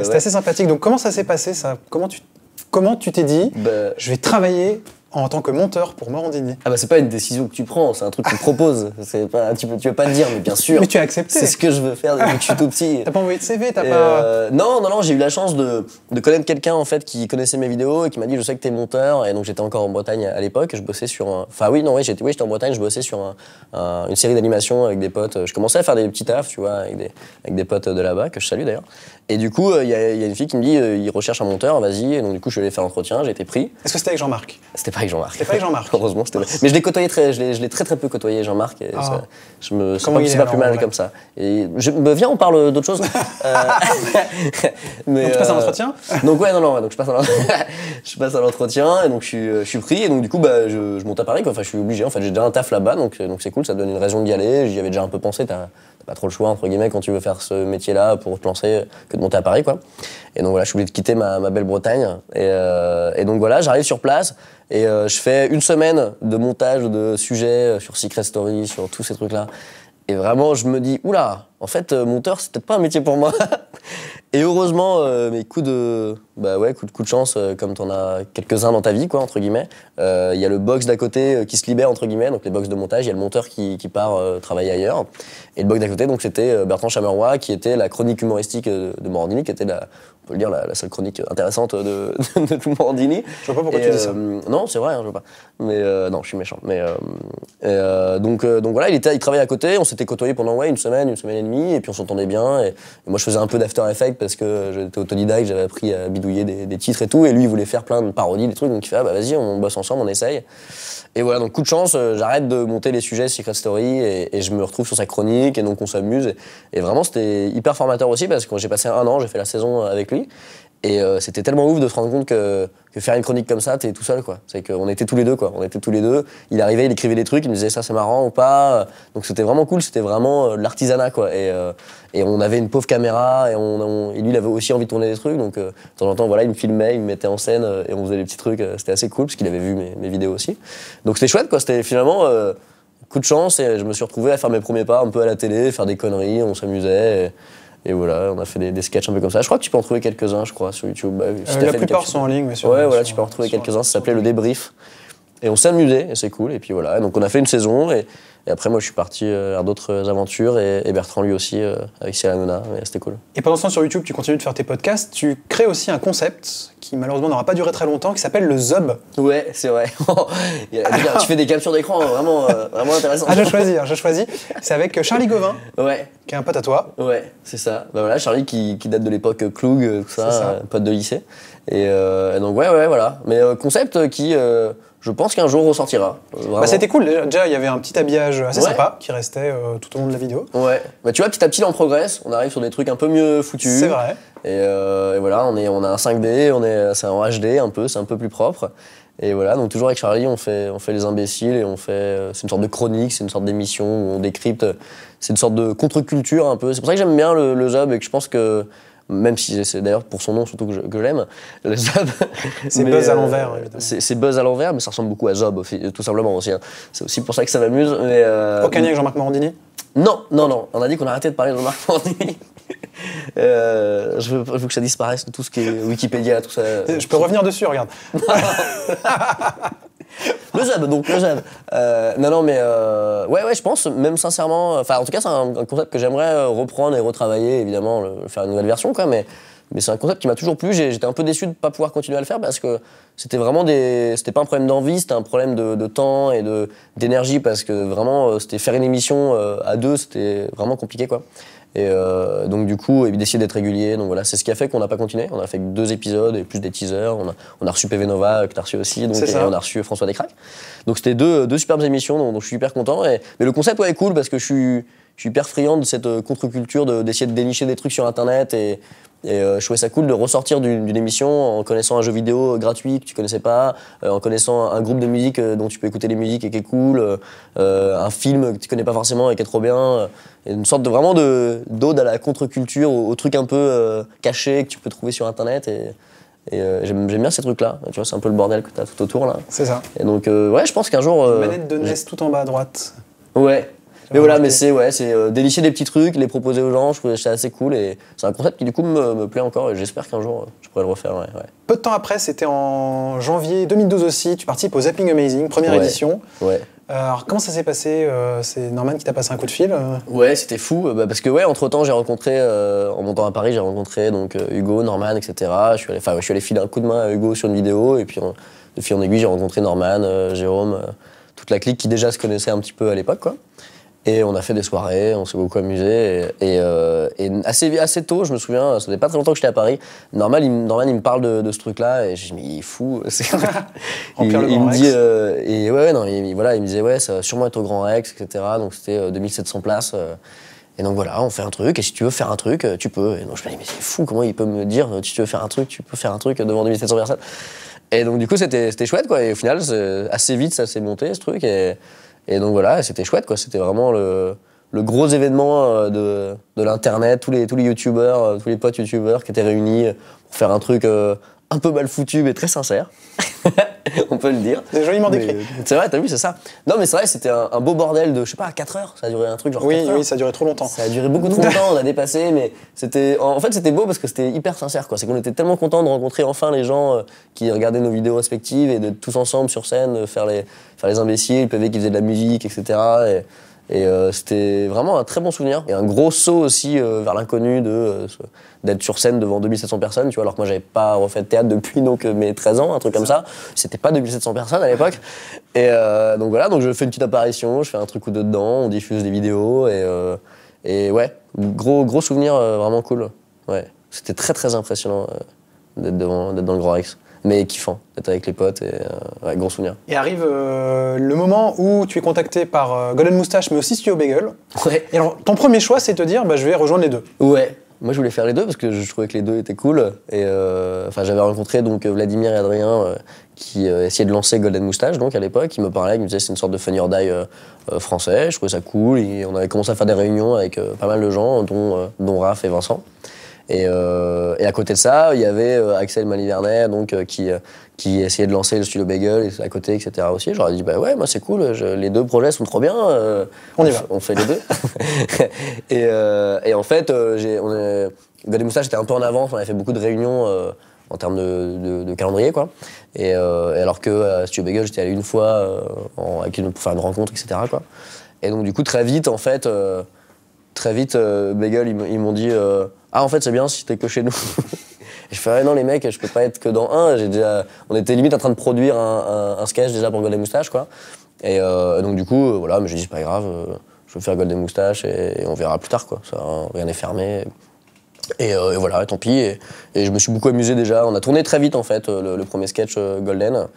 C'était assez sympathique. Donc comment ça s'est passé ça ? Comment tu t'es dit, je vais travailler en tant que monteur pour Morandini? Ah bah c'est pas une décision que tu prends, c'est un truc qu'on te propose. C'est pas, tu vas pas te dire, mais bien sûr. Mais tu as accepté. C'est ce que je veux faire depuis que je suis tout petit. T'as pas envoyé de CV, t'as pas... Non, j'ai eu la chance de connaître quelqu'un en fait qui connaissait mes vidéos et qui m'a dit je sais que t'es monteur, et donc j'étais encore en Bretagne à l'époque, je bossais sur j'étais en Bretagne, je bossais sur une série d'animation avec des potes. Je commençais à faire des petits tafs, tu vois, avec des potes de là-bas que je salue d'ailleurs. Et du coup, il y a une fille qui me dit il recherche un monteur, vas-y. Et donc du coup, je suis allé faire l'entretien, j'ai été pris. Est-ce que c'était avec Jean-Marc? C'était pas avec Jean-Marc. C'était pas avec Jean-Marc. Heureusement, c'était. Mais je l'ai côtoyé je l'ai très peu côtoyé Jean-Marc. Et c'est pas plus mal comme ça. Et viens, on parle d'autre chose. Donc tu passes un entretien? Donc donc je passe à l'entretien et donc je suis pris et donc du coup je monte à Paris quoi. Enfin je suis obligé. En fait j'ai déjà un taf là-bas donc c'est cool, ça donne une raison d'y aller. J'y avais déjà un peu pensé. T'as pas trop le choix entre guillemets quand tu veux faire ce métier-là pour te lancer que de monter à Paris quoi. Et donc voilà, je suis obligé de quitter ma belle Bretagne et donc voilà, j'arrive sur place et je fais une semaine de montage de sujets sur Secret Story, sur tous ces trucs-là. Et vraiment, je me dis, oula, en fait, monteur, c'est peut-être pas un métier pour moi. Et heureusement, mes coups de chance, comme t'en as quelques-uns dans ta vie, quoi, entre guillemets. Il y a le box d'à côté qui se libère, entre guillemets, donc les box de montage. Il y a le monteur qui part travailler ailleurs. Et le box d'à côté, donc c'était Bertrand Chameroy, qui était la chronique humoristique de Morandini, qui était on peut le dire, la seule chronique intéressante de tout Morandini. Je vois pas pourquoi tu dis ça. Non, c'est vrai, je vois pas. Mais non, je suis méchant. Mais donc voilà, il travaillait à côté. On s'était côtoyés pendant une semaine et demie, et puis on s'entendait bien. Et moi, je faisais un peu d'After Effects parce que j'étais autodidacte, j'avais appris à bidouiller des titres et tout. Et lui, il voulait faire plein de parodies, des trucs. Donc il fait vas-y, on bosse ensemble, on essaye. Et voilà, donc coup de chance, j'arrête de monter les sujets Secret Story et je me retrouve sur sa chronique et donc on s'amuse. Et vraiment, c'était hyper formateur aussi parce que j'ai passé 1 an, j'ai fait la saison avec lui. Et c'était tellement ouf de se rendre compte que faire une chronique comme ça, t'es tout seul, quoi. C'est qu'on était tous les deux, quoi. On était tous les deux. Il arrivait, il écrivait des trucs, il me disait ça c'est marrant ou pas. Donc c'était vraiment cool, c'était vraiment de l'artisanat, quoi. Et on avait une pauvre caméra et lui, il avait aussi envie de tourner des trucs. Donc de temps en temps, voilà, il me filmait, il me mettait en scène et on faisait des petits trucs. C'était assez cool parce qu'il avait vu mes vidéos aussi. Donc c'était chouette, quoi. C'était finalement coup de chance et je me suis retrouvé à faire mes premiers pas un peu à la télé, faire des conneries, on s'amusait. Et voilà, on a fait des sketchs un peu comme ça. Je crois que tu peux en trouver quelques-uns, je crois, sur YouTube. Si la plupart sont en ligne, mais ouais, voilà, tu peux en retrouver quelques-uns. Ça s'appelait Le Débrief. Et on s'est amusé, et c'est cool. Et puis voilà, donc on a fait une saison, et après moi je suis parti vers d'autres aventures, et Bertrand lui aussi, avec Cyril Hanouna, et c'était cool. Et pendant ce temps sur YouTube, tu continues de faire tes podcasts, tu crées aussi un concept qui malheureusement n'aura pas duré très longtemps, qui s'appelle le Zub. Ouais, c'est vrai. Tu fais des captures d'écran vraiment intéressantes. Ah, j'ai choisi. C'est avec Charlie Gauvin, ouais. qui est un pote à toi. Ouais, c'est ça. Bah voilà, Charlie qui date de l'époque Cloug, tout ça, pote de lycée. Et donc ouais, voilà. Mais concept qui... je pense qu'un jour ressortira. Bah, c'était cool. Déjà, il y avait un petit habillage assez sympa qui restait tout au long de la vidéo. Ouais. Bah, tu vois, petit à petit, là, on progresse. On arrive sur des trucs un peu mieux foutus. C'est vrai. Et voilà, on a un 5D, c'est en HD un peu, c'est un peu plus propre. Et voilà, donc toujours avec Charlie, on fait les imbéciles et c'est une sorte de chronique, c'est une sorte d'émission où on décrypte. C'est une sorte de contre-culture un peu. C'est pour ça que j'aime bien le Zub et que je pense que même si c'est d'ailleurs pour son nom surtout que j'aime, le Zub. C'est Buzz à l'envers, évidemment. C'est Buzz à l'envers, mais ça ressemble beaucoup à Zob, tout simplement aussi. Hein. C'est aussi pour ça que ça m'amuse. Aucun lien avec Jean-Marc Morandini ? Non. On a dit qu'on arrêtait de parler de Jean-Marc Morandini. Je veux que ça disparaisse de tout ce qui est Wikipédia, tout ça. Je peux revenir dessus, regarde. Le Zub, donc le Zub. Non, mais ouais, je pense, même sincèrement, enfin, en tout cas, c'est un concept que j'aimerais reprendre et retravailler, évidemment, faire une nouvelle version, quoi, mais c'est un concept qui m'a toujours plu. J'étais un peu déçu de ne pas pouvoir continuer à le faire parce que c'était vraiment c'était pas un problème d'envie, c'était un problème de temps et d'énergie parce que vraiment, c'était faire une émission à deux, c'était vraiment compliqué, quoi. Et donc du coup, d'essayer d'être régulier. Donc voilà, c'est ce qui a fait qu'on n'a pas continué. On a fait que 2 épisodes et plus des teasers. On a reçu PV Nova, que tu as reçu aussi, donc, et on a reçu François Descraques. Donc c'était deux superbes émissions, donc je suis hyper content. Mais le concept est cool parce que je suis hyper friand de cette contre-culture, d'essayer de dénicher des trucs sur Internet. Et je trouvais ça cool de ressortir d'une émission en connaissant un jeu vidéo gratuit que tu connaissais pas, en connaissant un groupe de musique dont tu peux écouter les musiques et qui est cool, un film que tu connais pas forcément et qui est trop bien, et une sorte vraiment d'ode à la contre-culture, aux trucs un peu cachés que tu peux trouver sur Internet. Et j'aime bien ces trucs-là. Tu vois, c'est un peu le bordel que tu as tout autour là. C'est ça. Et donc ouais, je pense qu'un jour. Une manette de NES tout en bas à droite. Ouais. Mais voilà, mais c'est dénicher des petits trucs, les proposer aux gens, je trouvais ça assez cool et c'est un concept qui du coup me plaît encore et j'espère qu'un jour je pourrai le refaire. Ouais. Peu de temps après, c'était en janvier 2012 aussi, tu participes au Zapping Amazing, première édition. Ouais. Alors comment ça s'est passé C'est Norman qui t'a passé un coup de fil Ouais, c'était fou, parce que entre temps j'ai rencontré, en montant à Paris, j'ai rencontré donc, Hugo, Norman, etc. Je suis allé filer un coup de main à Hugo sur une vidéo et puis de fil en aiguille j'ai rencontré Norman, Jérôme, toute la clique qui déjà se connaissait un petit peu à l'époque, quoi. Et on a fait des soirées, on s'est beaucoup amusé. Et assez tôt, je me souviens, ça faisait pas très longtemps que j'étais à Paris. Norman, il me parle de ce truc-là, et je dis, mais il est fou. il me dit, il me disait, ouais, ça va sûrement être au Grand Rex, etc. Donc c'était 2700 places. Et donc voilà, on fait un truc, et si tu veux faire un truc, tu peux. Et donc je me dis, mais c'est fou, comment il peut me dire, si tu veux faire un truc, tu peux faire un truc devant 2700 personnes. Et donc du coup, c'était chouette, quoi. Et au final, assez vite, ça s'est monté, ce truc. Et donc voilà, c'était chouette, quoi. C'était vraiment le gros événement de l'internet, tous les youtubeurs, tous les potes youtubeurs qui étaient réunis pour faire un truc un peu mal foutu mais très sincère. On peut le dire. C'est joliment décrit. C'est vrai, t'as vu, c'est ça. Non mais c'est vrai, c'était un beau bordel de, je sais pas, 4 heures. Ça a duré un truc genre 4 heures. Oui, ça a duré trop longtemps. Ça a duré beaucoup trop longtemps, on a dépassé, mais en fait c'était beau parce que c'était hyper sincère, quoi. C'est qu'on était tellement contents de rencontrer enfin les gens qui regardaient nos vidéos respectives et d'être tous ensemble sur scène, faire les imbéciles, PV qui faisait de la musique, etc. Et c'était vraiment un très bon souvenir. Et un gros saut aussi vers l'inconnu d'être sur scène devant 2700 personnes, tu vois, alors que moi j'avais pas refait de théâtre depuis mes 13 ans, un truc comme ça. C'était pas 2700 personnes à l'époque. Et donc voilà, donc je fais une petite apparition, je fais un truc ou deux dedans, on diffuse des vidéos et ouais, gros souvenir vraiment cool. Ouais, c'était très très impressionnant d'être dans le Grand Rex. Mais kiffant, d'être avec les potes et ouais, gros souvenir. Et arrive le moment où tu es contacté par Golden Moustache, mais aussi Studio Bagel. Ouais. Et alors, ton premier choix, c'est de te dire, je vais rejoindre les deux. Ouais. Moi, je voulais faire les deux parce que je trouvais que les deux étaient cool. Et j'avais rencontré donc Vladimir et Adrien qui essayaient de lancer Golden Moustache donc à l'époque. Ils me parlaient, ils me disaient c'est une sorte de Funny or Die français. Je trouvais ça cool. Et on avait commencé à faire des réunions avec pas mal de gens, dont Raph et Vincent. Et à côté de ça, il y avait Axel Malivernet donc qui essayait de lancer le studio Bagel et à côté, etc. aussi. Je leur ai dit bah ouais, moi c'est cool. Les deux projets sont trop bien. On y va. On fait les deux. et en fait, Golden Moustache était un peu en avance. On avait fait beaucoup de réunions en termes de calendrier, quoi. Et alors que Studio Bagel, j'étais allé une fois pour faire une rencontre, etc., quoi. Et donc du coup, très vite, Bagel, ils m'ont dit ah, en fait, c'est bien si t'es que chez nous. Et je fais non, les mecs, je peux pas être que dans un. On était limite en train de produire un sketch déjà pour Golden Moustache, quoi. Et donc du coup, voilà, mais j'ai dit c'est pas grave, je veux faire Golden Moustache et on verra plus tard, quoi. Ça, rien n'est fermé. Et voilà, tant pis. Et je me suis beaucoup amusé déjà. On a tourné très vite en fait le premier sketch Golden.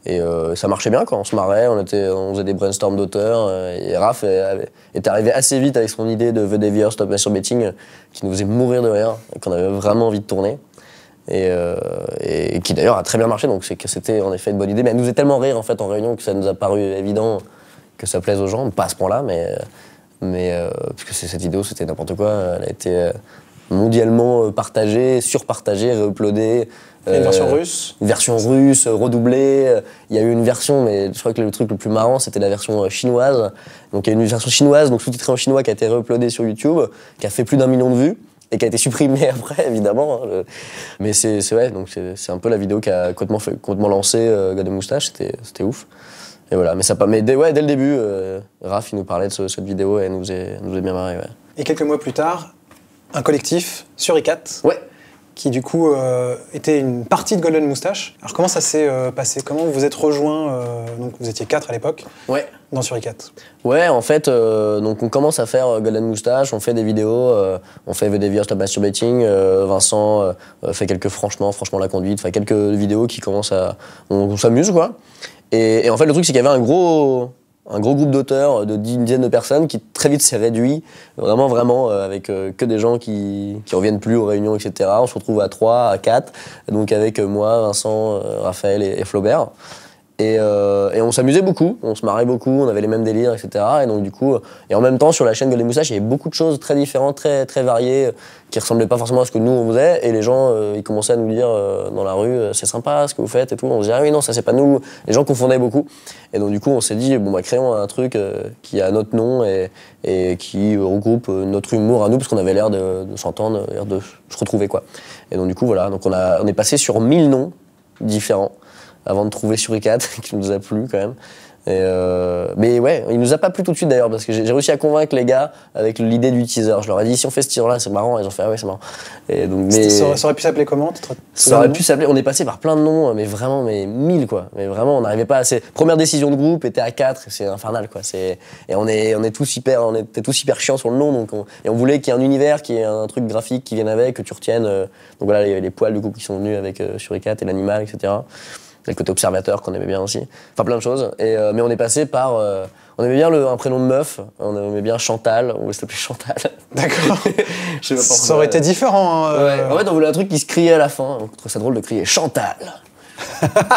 Et ça marchait bien, quoi. On se marrait, on faisait des brainstorms d'auteurs. Et Raph est arrivé assez vite avec son idée de The Devier Stop Masturbating qui nous faisait mourir de rire et qu'on avait vraiment envie de tourner. Et qui d'ailleurs a très bien marché, donc c'était en effet une bonne idée. Mais elle nous faisait tellement rire en fait en réunion que ça nous a paru évident que ça plaise aux gens, pas à ce point-là, mais parce que cette vidéo c'était n'importe quoi. Elle a été mondialement partagée, surpartagée, réuploadée. Il y a une version russe. Une version russe, redoublée. Il y a eu une version, mais je crois que le truc le plus marrant, c'était la version chinoise. Donc il y a une version chinoise, donc sous-titrée en chinois, qui a été réuploadée sur YouTube, qui a fait plus d'1 million de vues, et qui a été supprimée après, évidemment. Mais c'est un peu la vidéo qui a complètement lancé Golden Moustache, c'était ouf. Et voilà, mais dès le début, Raph, il nous parlait de cette vidéo et elle nous faisait bien marrer, ouais. Et quelques mois plus tard, un collectif, Suricat. Ouais. Qui du coup était une partie de Golden Moustache. Alors comment ça s'est passé? Comment vous vous êtes rejoints donc vous étiez 4 à l'époque, ouais. Dans Suricat. Ouais, en fait, donc on commence à faire Golden Moustache, on fait des vidéos, on fait The Devier Stop Masturbating, Vincent fait quelques franchement la conduite, enfin quelques vidéos qui commencent on s'amuse, quoi. Et en fait, le truc, c'est qu'il y avait un gros groupe d'auteurs de dizaines de personnes qui très vite s'est réduit, vraiment, avec que des gens qui reviennent plus aux réunions, etc. On se retrouve à 3, à 4, donc avec moi, Vincent, Raphaël et Flaubert. Et on s'amusait beaucoup, on se marrait beaucoup, on avait les mêmes délires, etc. Et donc du coup, et en même temps sur la chaîne Golden Moustache, il y avait beaucoup de choses très différentes, très, très variées, qui ressemblaient pas forcément à ce que nous on faisait. Et les gens, ils commençaient à nous dire dans la rue, c'est sympa ce que vous faites et tout. On se disait ah oui non, ça c'est pas nous. Les gens confondaient beaucoup. Et donc du coup, on s'est dit bon bah créons un truc qui a notre nom et qui regroupe notre humour à nous, parce qu'on avait l'air de s'entendre, l'air de se retrouver, quoi. Et donc du coup voilà, donc on est passé sur 1000 noms différents avant de trouver Suricat, qui nous a plu quand même. Mais ouais, il nous a pas plu tout de suite d'ailleurs, parce que j'ai réussi à convaincre les gars avec l'idée du teaser. Je leur ai dit si on fait ce teaser-là, c'est marrant. Et ils ont fait ah ouais, c'est marrant. Et donc, ça aurait pu s'appeler comment? Ça aurait pu s'appeler. On est passé par plein de noms, mais vraiment 1000, quoi. Mais vraiment, on n'arrivait pas à assez. Première décision de groupe était à 4, c'est infernal, quoi. Et on était tous hyper chiants sur le nom, donc on voulait qu'il y ait un univers, qu'il y ait un truc graphique qui vienne avec, que tu retiennes. Donc voilà, il y avait les poils du coup qui sont venus avec Suricat et l'animal, etc. Le côté observateur qu'on aimait bien aussi, enfin plein de choses. Mais on est passé par, on aimait bien un prénom de meuf, on aimait bien Chantal, on voulait s'appeler Chantal. D'accord. Je sais pas pourquoi. Ça aurait été différent. Hein, Ouais. En fait, on voulait un truc qui se criait à la fin. On trouvait ça drôle de crier Chantal.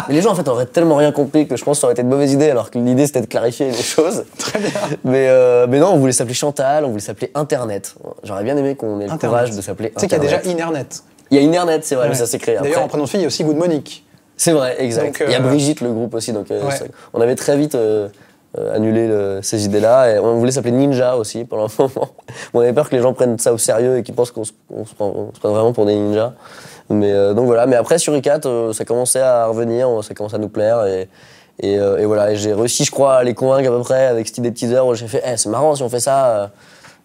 Mais les gens en fait auraient tellement rien compris que je pense que ça aurait été une mauvaise idée, alors que l'idée c'était de clarifier les choses. Très bien. Mais non, on voulait s'appeler Chantal, on voulait s'appeler Internet. J'aurais bien aimé qu'on ait le courage de s'appeler Internet. Tu sais qu'il y a déjà Internet. Il y a Internet, c'est vrai, mais ça s'est créé après. D'ailleurs, en prénom de fille, il y a aussi Good Monique. C'est vrai, exact. Donc, il y a Brigitte, le groupe aussi, donc ouais. On avait très vite annulé ces idées-là. Et on voulait s'appeler Ninja aussi pendant un moment. On avait peur que les gens prennent ça au sérieux et qu'ils pensent qu'on se prend vraiment pour des ninjas. Mais donc voilà. Mais après Suricat, ça commençait à revenir, ça commençait à nous plaire et voilà. Et j'ai réussi, je crois, à les convaincre à peu près avec cette idée de teaser où j'ai fait, c'est marrant si on fait ça.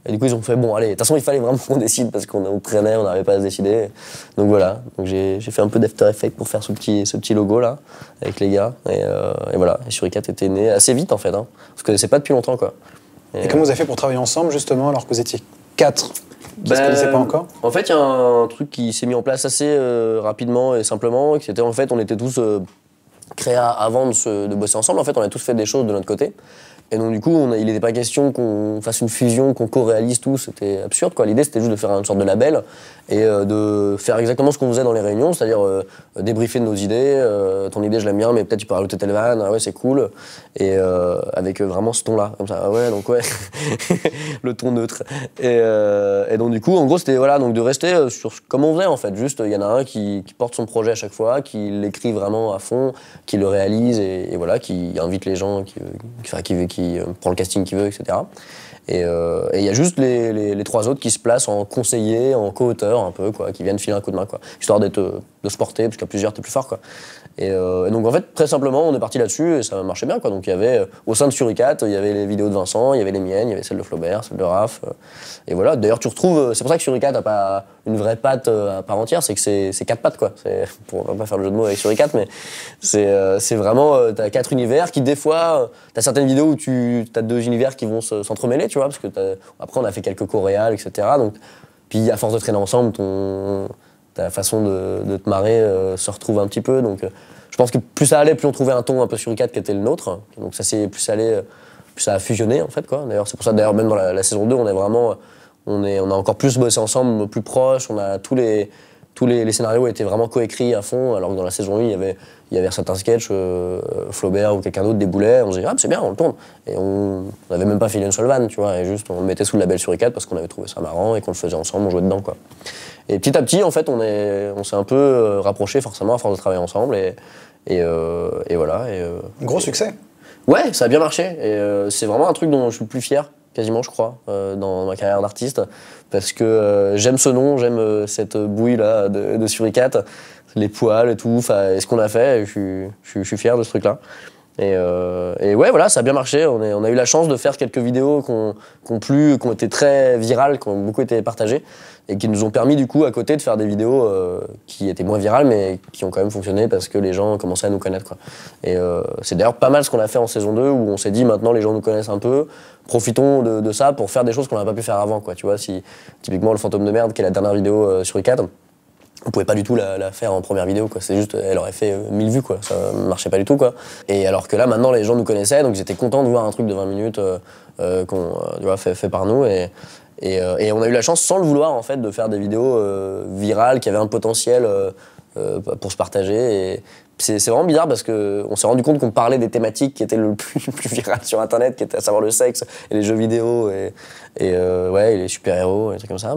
Et du coup, ils ont fait, bon, allez, de toute façon, il fallait vraiment qu'on décide parce qu'on traînait, on n'arrivait pas à se décider. Donc voilà, donc j'ai fait un peu d'After Effects pour faire ce petit logo-là, avec les gars. Et voilà, et Suricat était né assez vite, en fait. Hein. On se connaissait pas depuis longtemps, quoi. Et comment vous avez fait pour travailler ensemble, justement, alors que vous étiez 4 qui ne se connaissaient pas encore? En fait, il y a un truc qui s'est mis en place assez rapidement et simplement, qui était, en fait, on était tous créa avant de bosser ensemble. En fait, on a tous fait des choses de notre côté. Et donc du coup, il n'était pas question qu'on fasse une fusion, qu'on co-réalise tout, c'était absurde quoi. L'idée c'était juste de faire une sorte de label et de faire exactement ce qu'on faisait dans les réunions, c'est-à-dire débriefer de nos idées, ton idée je l'aime bien mais peut-être tu peux rajouter telle vanne, ah ouais c'est cool, et avec vraiment ce ton-là, comme ça, ah ouais donc ouais, le ton neutre. Et donc du coup, en gros c'était voilà, donc de rester sur comme on faisait en fait, juste il y en a un qui porte son projet à chaque fois, qui l'écrit vraiment à fond, qui le réalise et voilà, qui invite les gens, qui prend le casting qu'il veut, etc. Et il y a juste les trois autres qui se placent en conseiller, en co-auteur un peu, quoi, qui viennent filer un coup de main, quoi, histoire de se porter, parce qu'à plusieurs t'es plus fort, quoi. Et donc en fait, très simplement, on est parti là-dessus et ça marchait bien, quoi. Donc il y avait, au sein de Suricat, il y avait les vidéos de Vincent, il y avait les miennes, il y avait celles de Flaubert, celles de Raph. Et voilà, d'ailleurs tu retrouves, c'est pour ça que Suricat n'a pas une vraie patte à part entière, c'est que c'est 4 pattes, quoi. Pour pas faire le jeu de mots avec Suricat, mais c'est vraiment, t'as 4 univers qui des fois, t'as certaines vidéos où t'as 2 univers qui vont s'entremêler, tu vois, parce que après on a fait quelques choréales, etc. Donc, puis à force de traîner ensemble, ta façon de te marrer se retrouve un petit peu. Donc je pense que plus ça allait, plus on trouvait un ton un peu Suricat qui était le nôtre. Donc ça s'est plus allé, plus ça a fusionné en fait, quoi. D'ailleurs c'est pour ça d'ailleurs même dans la saison 2 on est vraiment, on a encore plus bossé ensemble, plus proches. On a tous les scénarios étaient vraiment coécrits à fond, alors que dans la saison 1 il y avait certains sketchs, Flaubert ou quelqu'un d'autre déboulait, on se disait ah c'est bien, on le tourne. Et on n'avait même pas filé une seule vanne, tu vois, et juste on le mettait sous le label Suricat parce qu'on avait trouvé ça marrant et qu'on le faisait ensemble, on jouait dedans, quoi. Et petit à petit, en fait, on s'est un peu rapprochés forcément à force de travailler ensemble et voilà. Gros succès. Ouais, ça a bien marché et c'est vraiment un truc dont je suis le plus fier, quasiment, je crois, dans ma carrière d'artiste, parce que j'aime ce nom, j'aime cette bouille là de Suricat, les poils et tout, et ce qu'on a fait, je suis fier de ce truc-là. Et ouais, voilà, ça a bien marché. On a eu la chance de faire quelques vidéos qui ont été très virales, qui ont beaucoup été partagées, et qui nous ont permis du coup à côté de faire des vidéos qui étaient moins virales, mais qui ont quand même fonctionné parce que les gens commençaient à nous connaître, quoi. Et c'est d'ailleurs pas mal ce qu'on a fait en saison 2, où on s'est dit maintenant les gens nous connaissent un peu, profitons de ça pour faire des choses qu'on n'avait pas pu faire avant, quoi. Tu vois, si typiquement le fantôme de merde, qui est la dernière vidéo sur Suricat, on pouvait pas du tout la faire en première vidéo, quoi. C'est juste, elle aurait fait 1000 vues, quoi. Ça marchait pas du tout, quoi. Et alors que là, maintenant, les gens nous connaissaient, donc ils étaient contents de voir un truc de 20 minutes tu vois, fait par nous. Et on a eu la chance, sans le vouloir, en fait, de faire des vidéos virales qui avaient un potentiel pour se partager. Et c'est vraiment bizarre parce qu'on s'est rendu compte qu'on parlait des thématiques qui étaient le plus virales sur Internet, qui étaient à savoir le sexe et les jeux vidéo et les super-héros et des trucs comme ça.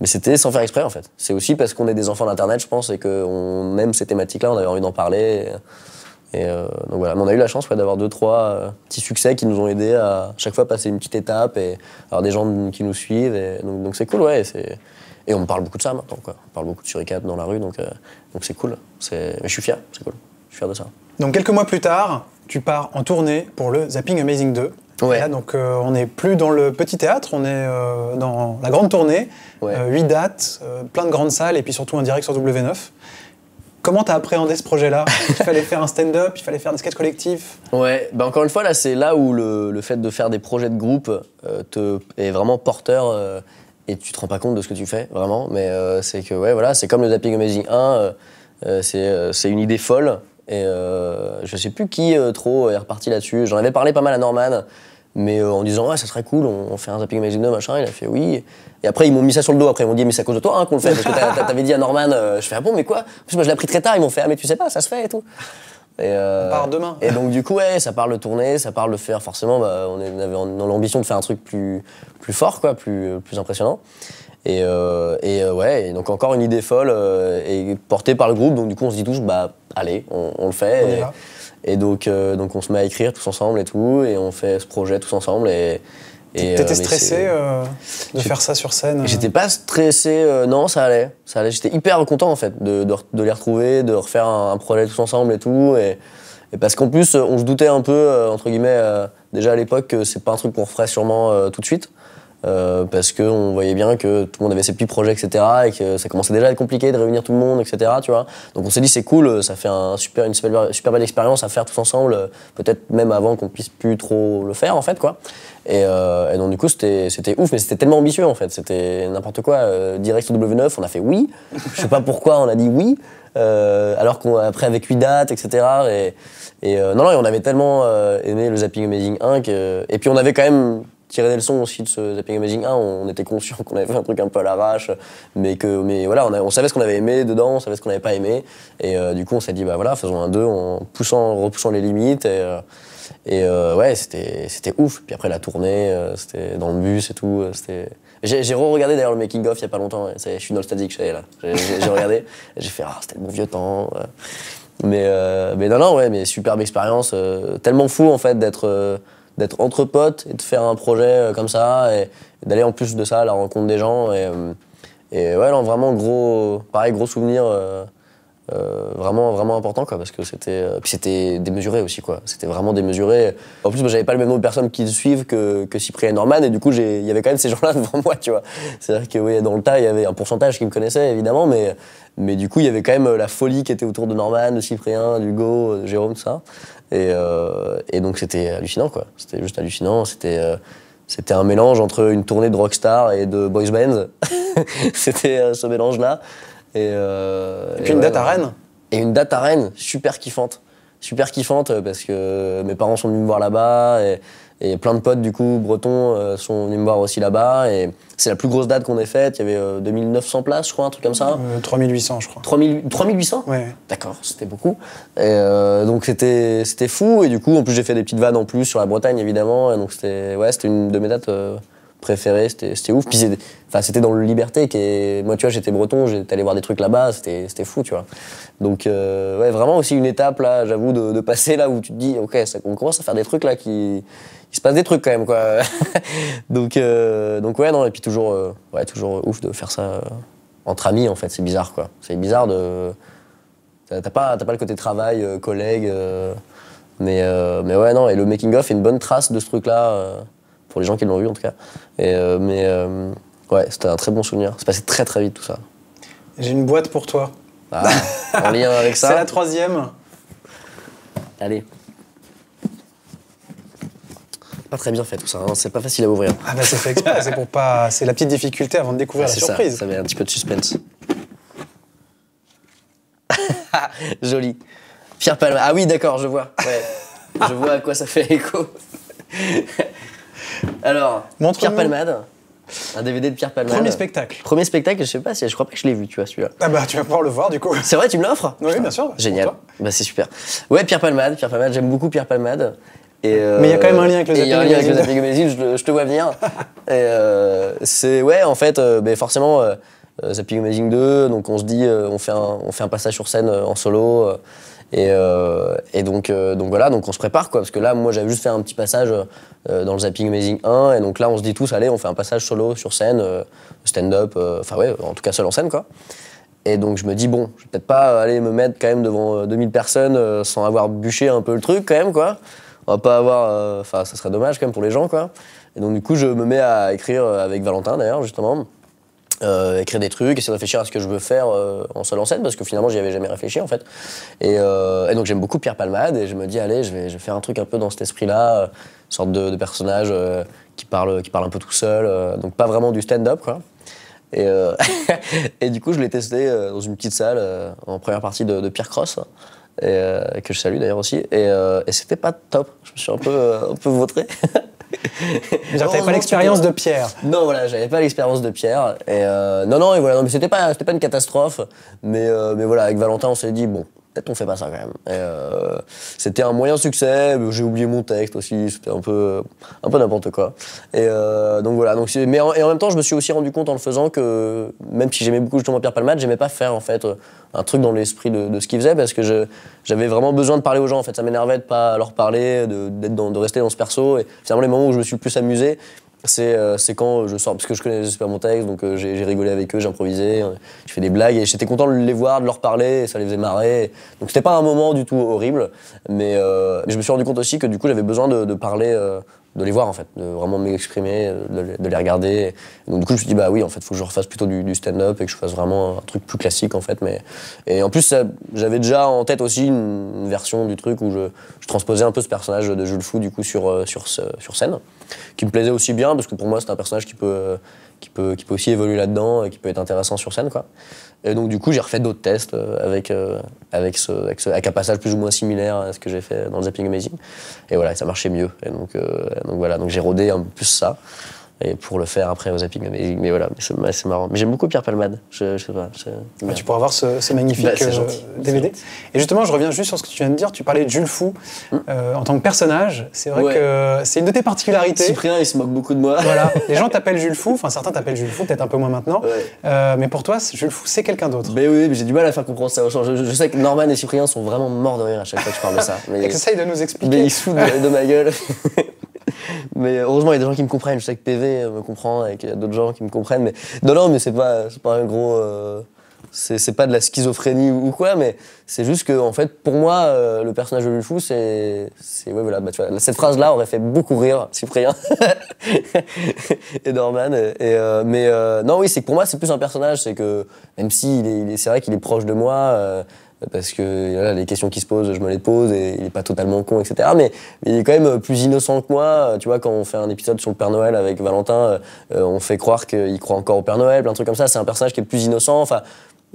Mais c'était sans faire exprès, en fait. C'est aussi parce qu'on est des enfants d'Internet, je pense, et qu'on aime ces thématiques-là, on avait envie d'en parler. Donc voilà, mais on a eu la chance d'avoir 2-3 petits succès qui nous ont aidés à chaque fois passer une petite étape et avoir des gens qui nous suivent. Donc c'est cool, ouais. Et on parle beaucoup de ça maintenant, quoi. On parle beaucoup de Suricat dans la rue, donc c'est cool. Mais je suis fier, c'est cool. Je suis fier de ça. Donc quelques mois plus tard, tu pars en tournée pour le Zapping Amazing 2. Ouais. Et là, donc on n'est plus dans le petit théâtre, on est dans la grande tournée. Ouais. 8 dates, plein de grandes salles et puis surtout un direct sur W9. Comment t'as appréhendé ce projet-là? Il fallait faire un stand-up, il fallait faire des sketchs collectifs? Ouais, bah encore une fois, là, c'est là où le fait de faire des projets de groupe est vraiment porteur et tu te rends pas compte de ce que tu fais, vraiment. Mais c'est que, ouais, voilà, c'est comme le Zapping Amazing 1, c'est une idée folle. Et je sais plus qui trop est reparti là-dessus. J'en avais parlé pas mal à Norman, mais en disant ouais ça serait cool, on fait un Zapping Amazing 2 machin. Il a fait oui. Et après ils m'ont mis ça sur le dos. Après ils m'ont dit mais c'est à cause de toi qu'on le fait parce que t'avais dit à Norman. Je fais ah bon mais quoi? En plus moi je l'ai appris très tard. Ils m'ont fait ah mais tu sais pas ça se fait et tout. On part demain. Et donc du coup ouais ça parle de tourner, ça parle de faire forcément. On avait l'ambition de faire un truc plus fort quoi, plus impressionnant. Et donc encore une idée folle et portée par le groupe, donc du coup on se dit tous bah allez on le fait et donc on se met à écrire tous ensemble et tout et on fait ce projet tous ensemble et t'étais stressé de faire ça sur scène? J'étais pas stressé, non ça allait, j'étais hyper content en fait de les retrouver, de refaire un projet tous ensemble et tout et parce qu'en plus on se doutait un peu entre guillemets déjà à l'époque que c'est pas un truc qu'on referait sûrement tout de suite. parce qu'on voyait bien que tout le monde avait ses petits projets, etc. et que ça commençait déjà à être compliqué de réunir tout le monde, etc. Tu vois. Donc on s'est dit c'est cool, ça fait une super belle expérience à faire tous ensemble, peut-être même avant qu'on puisse plus trop le faire en fait quoi. Et donc du coup c'était ouf, mais c'était tellement ambitieux en fait, c'était n'importe quoi. Direct sur W9, on a fait oui, je sais pas pourquoi on a dit oui, alors qu'après avec 8 dates, etc. Non, on avait tellement aimé le Zapping Amazing 1 et puis on avait quand même tiré des leçons aussi de ce Zapping Amazing 1, on était conscient qu'on avait fait un truc un peu à l'arrache, mais voilà, on savait ce qu'on avait aimé dedans, on savait ce qu'on n'avait pas aimé, et du coup on s'est dit bah voilà, faisons un 2 en repoussant les limites, ouais, c'était ouf. Puis après la tournée, c'était dans le bus et tout, J'ai re-regardé d'ailleurs le making-of il y a pas longtemps, je suis nostalgique, ça y est là, j'ai regardé, et j'ai fait c'était le bon vieux temps. Mais non, ouais, mais superbe expérience, tellement fou en fait d'être entre potes et de faire un projet comme ça et d'aller en plus de ça à la rencontre des gens et ouais non vraiment gros souvenir vraiment important quoi parce que c'était démesuré aussi quoi, c'était vraiment démesuré. En plus moi j'avais pas le même nombre de personnes qui le suivent que Cyprien et Norman et du coup il y avait quand même ces gens-là devant moi tu vois. C'est-à-dire que oui, dans le tas il y avait un pourcentage qui me connaissait évidemment mais du coup il y avait quand même la folie qui était autour de Norman, de Cyprien, d'Hugo, de Jérôme, tout ça. Et donc c'était hallucinant quoi, c'était juste hallucinant, c'était un mélange entre une tournée de rockstar et de boys band. C'était ce mélange-là. Et puis une date à Rennes. Et une date à Rennes, super kiffante parce que mes parents sont venus me voir là-bas et plein de potes du coup bretons sont venus me voir aussi là-bas et c'est la plus grosse date qu'on ait faite, il y avait 2900 places je crois, un truc comme ça. 3800 je crois. 3800 ? Ouais. D'accord, c'était beaucoup. Et donc c'était fou et du coup en plus j'ai fait des petites vannes en plus sur la Bretagne évidemment et donc c'était une de mes dates préférées, c'était ouf. Puis c'était dans le Liberté moi tu vois j'étais breton, j'étais allé voir des trucs là-bas, c'était fou tu vois. Donc ouais vraiment aussi une étape là, j'avoue de passer là où tu te dis ok on commence à faire des trucs là il se passe des trucs quand même quoi. donc ouais non et puis toujours ouf de faire ça entre amis en fait, c'est bizarre quoi. C'est bizarre t'as pas le côté travail, collègue, mais ouais non et le making of est une bonne trace de ce truc là pour les gens qui l'ont vu en tout cas. Ouais c'était un très bon souvenir. C'est passé très très vite tout ça. J'ai une boîte pour toi. Ah, en lien avec ça. C'est la 3e. Allez. Pas très bien fait tout ça, hein. C'est pas facile à ouvrir. Ah bah c'est fait exprès, c'est la petite difficulté avant de découvrir la surprise. Ça met un petit peu de suspense. Joli. Pierre Palmade. Ah oui d'accord, je vois. Ouais. Je vois à quoi ça fait écho. Alors, Pierre Palmade. Un DVD de Pierre Palmade. Premier spectacle. Premier spectacle, je crois pas que je l'ai vu, tu vois, celui-là. Ah bah tu vas pouvoir le voir du coup. C'est vrai, tu me l'offres ? Oui, bien sûr. Génial. Bah c'est super. Ouais, Pierre Palmade, j'aime beaucoup Pierre Palmade. Mais il y a quand même un lien avec le Zapping Amazing. Il y a un lien avec le Zapping Amazing, je te vois venir. C'est, ouais, en fait, forcément, Zapping Amazing 2, donc on se dit, on fait un passage sur scène en solo. Et donc voilà, donc on se prépare quoi, parce que là, moi j'avais juste fait un petit passage dans le Zapping Amazing 1, et donc là on se dit tous, allez, on fait un passage solo sur scène, stand-up, enfin ouais, en tout cas seul en scène quoi. Et donc je me dis, bon, je vais peut-être pas aller me mettre quand même devant 2000 personnes sans avoir bûché un peu le truc quand même quoi. On va pas avoir, ça serait dommage quand même pour les gens quoi. Et donc du coup je me mets à écrire avec Valentin d'ailleurs justement. Écrire des trucs, essayer de réfléchir à ce que je veux faire en seul en scène parce que finalement j'y avais jamais réfléchi en fait et donc j'aime beaucoup Pierre Palmade et je me dis allez je vais faire un truc un peu dans cet esprit là, une sorte de personnage qui parle un peu tout seul, donc pas vraiment du stand-up quoi et, et du coup je l'ai testé dans une petite salle en première partie de Pierre Cross et que je salue d'ailleurs aussi et c'était pas top, je me suis un peu vautré. T'avais pas l'expérience de Pierre. Non, voilà, j'avais pas l'expérience de Pierre. Et non, et voilà, non, mais c'était pas une catastrophe. Mais voilà, avec Valentin, on s'est dit, bon, peut-être on fait pas ça quand même. Et c'était un moyen succès, j'ai oublié mon texte aussi, c'était un peu n'importe quoi. Et donc voilà, et en même temps, je me suis aussi rendu compte en le faisant que, même si j'aimais beaucoup justement Pierre Palmade, j'aimais pas faire en fait un truc dans l'esprit de ce qu'il faisait parce que j'avais vraiment besoin de parler aux gens en fait, ça m'énervait de pas leur parler, de rester dans ce perso et finalement les moments où je me suis le plus amusé c'est quand je sors parce que je connaissais pas mon texte donc j'ai rigolé avec eux, j'ai improvisé, j'ai fait des blagues et j'étais content de les voir, de leur parler et ça les faisait marrer donc c'était pas un moment du tout horrible mais je me suis rendu compte aussi que du coup j'avais besoin de parler de les voir en fait, de vraiment m'exprimer, de les regarder. Et donc du coup je me suis dit bah oui en fait faut que je refasse plutôt du stand-up et que je fasse vraiment un truc plus classique en fait. Et en plus j'avais déjà en tête aussi une version du truc où je transposais un peu ce personnage de Jules Fou du coup sur scène, qui me plaisait aussi bien parce que pour moi c'est un personnage qui peut aussi évoluer là-dedans et qui peut être intéressant sur scène quoi. Et donc du coup j'ai refait d'autres tests avec un passage plus ou moins similaire à ce que j'ai fait dans Zapping Amazing. Et voilà, ça marchait mieux. Et donc voilà, donc j'ai rodé un peu plus ça. Et pour le faire après au Zapping Amazing. Mais voilà, c'est marrant. Mais j'aime beaucoup Pierre Palmade. Je sais pas. Tu pourras voir ce magnifique DVD. Et justement, je reviens juste sur ce que tu viens de dire. Tu parlais de Jules Fou en tant que personnage. C'est vrai que c'est une de tes particularités. Cyprien, il se moque beaucoup de moi. Voilà. Les gens t'appellent Jules Fou. Enfin, certains t'appellent Jules Fou, peut-être un peu moins maintenant. Ouais. Mais pour toi, Jules Fou, c'est quelqu'un d'autre. Mais oui, mais j'ai du mal à faire comprendre ça aux gens. Je sais que Norman et Cyprien sont vraiment morts de rire à chaque fois que je parle de ça. Essaye de nous expliquer. Mais ils se foutent de ma gueule. Mais heureusement, il y a des gens qui me comprennent. Je sais que PV me comprend et qu'il y a d'autres gens qui me comprennent. Mais non, mais c'est pas un gros. C'est pas de la schizophrénie ou quoi, mais c'est juste que, en fait, pour moi, le personnage de Jules Fou, ouais, voilà, bah, tu vois, cette phrase-là aurait fait beaucoup rire Cyprien et Norman. Non, oui, c'est que pour moi, c'est plus un personnage. C'est que, même si c'est vrai qu'il est proche de moi, parce que voilà, les questions qui se posent, je me les pose et il est pas totalement con, etc. Mais il est quand même plus innocent que moi. Tu vois, quand on fait un épisode sur le Père Noël avec Valentin, on fait croire qu'il croit encore au Père Noël, plein de trucs comme ça. C'est un personnage qui est plus innocent. Enfin,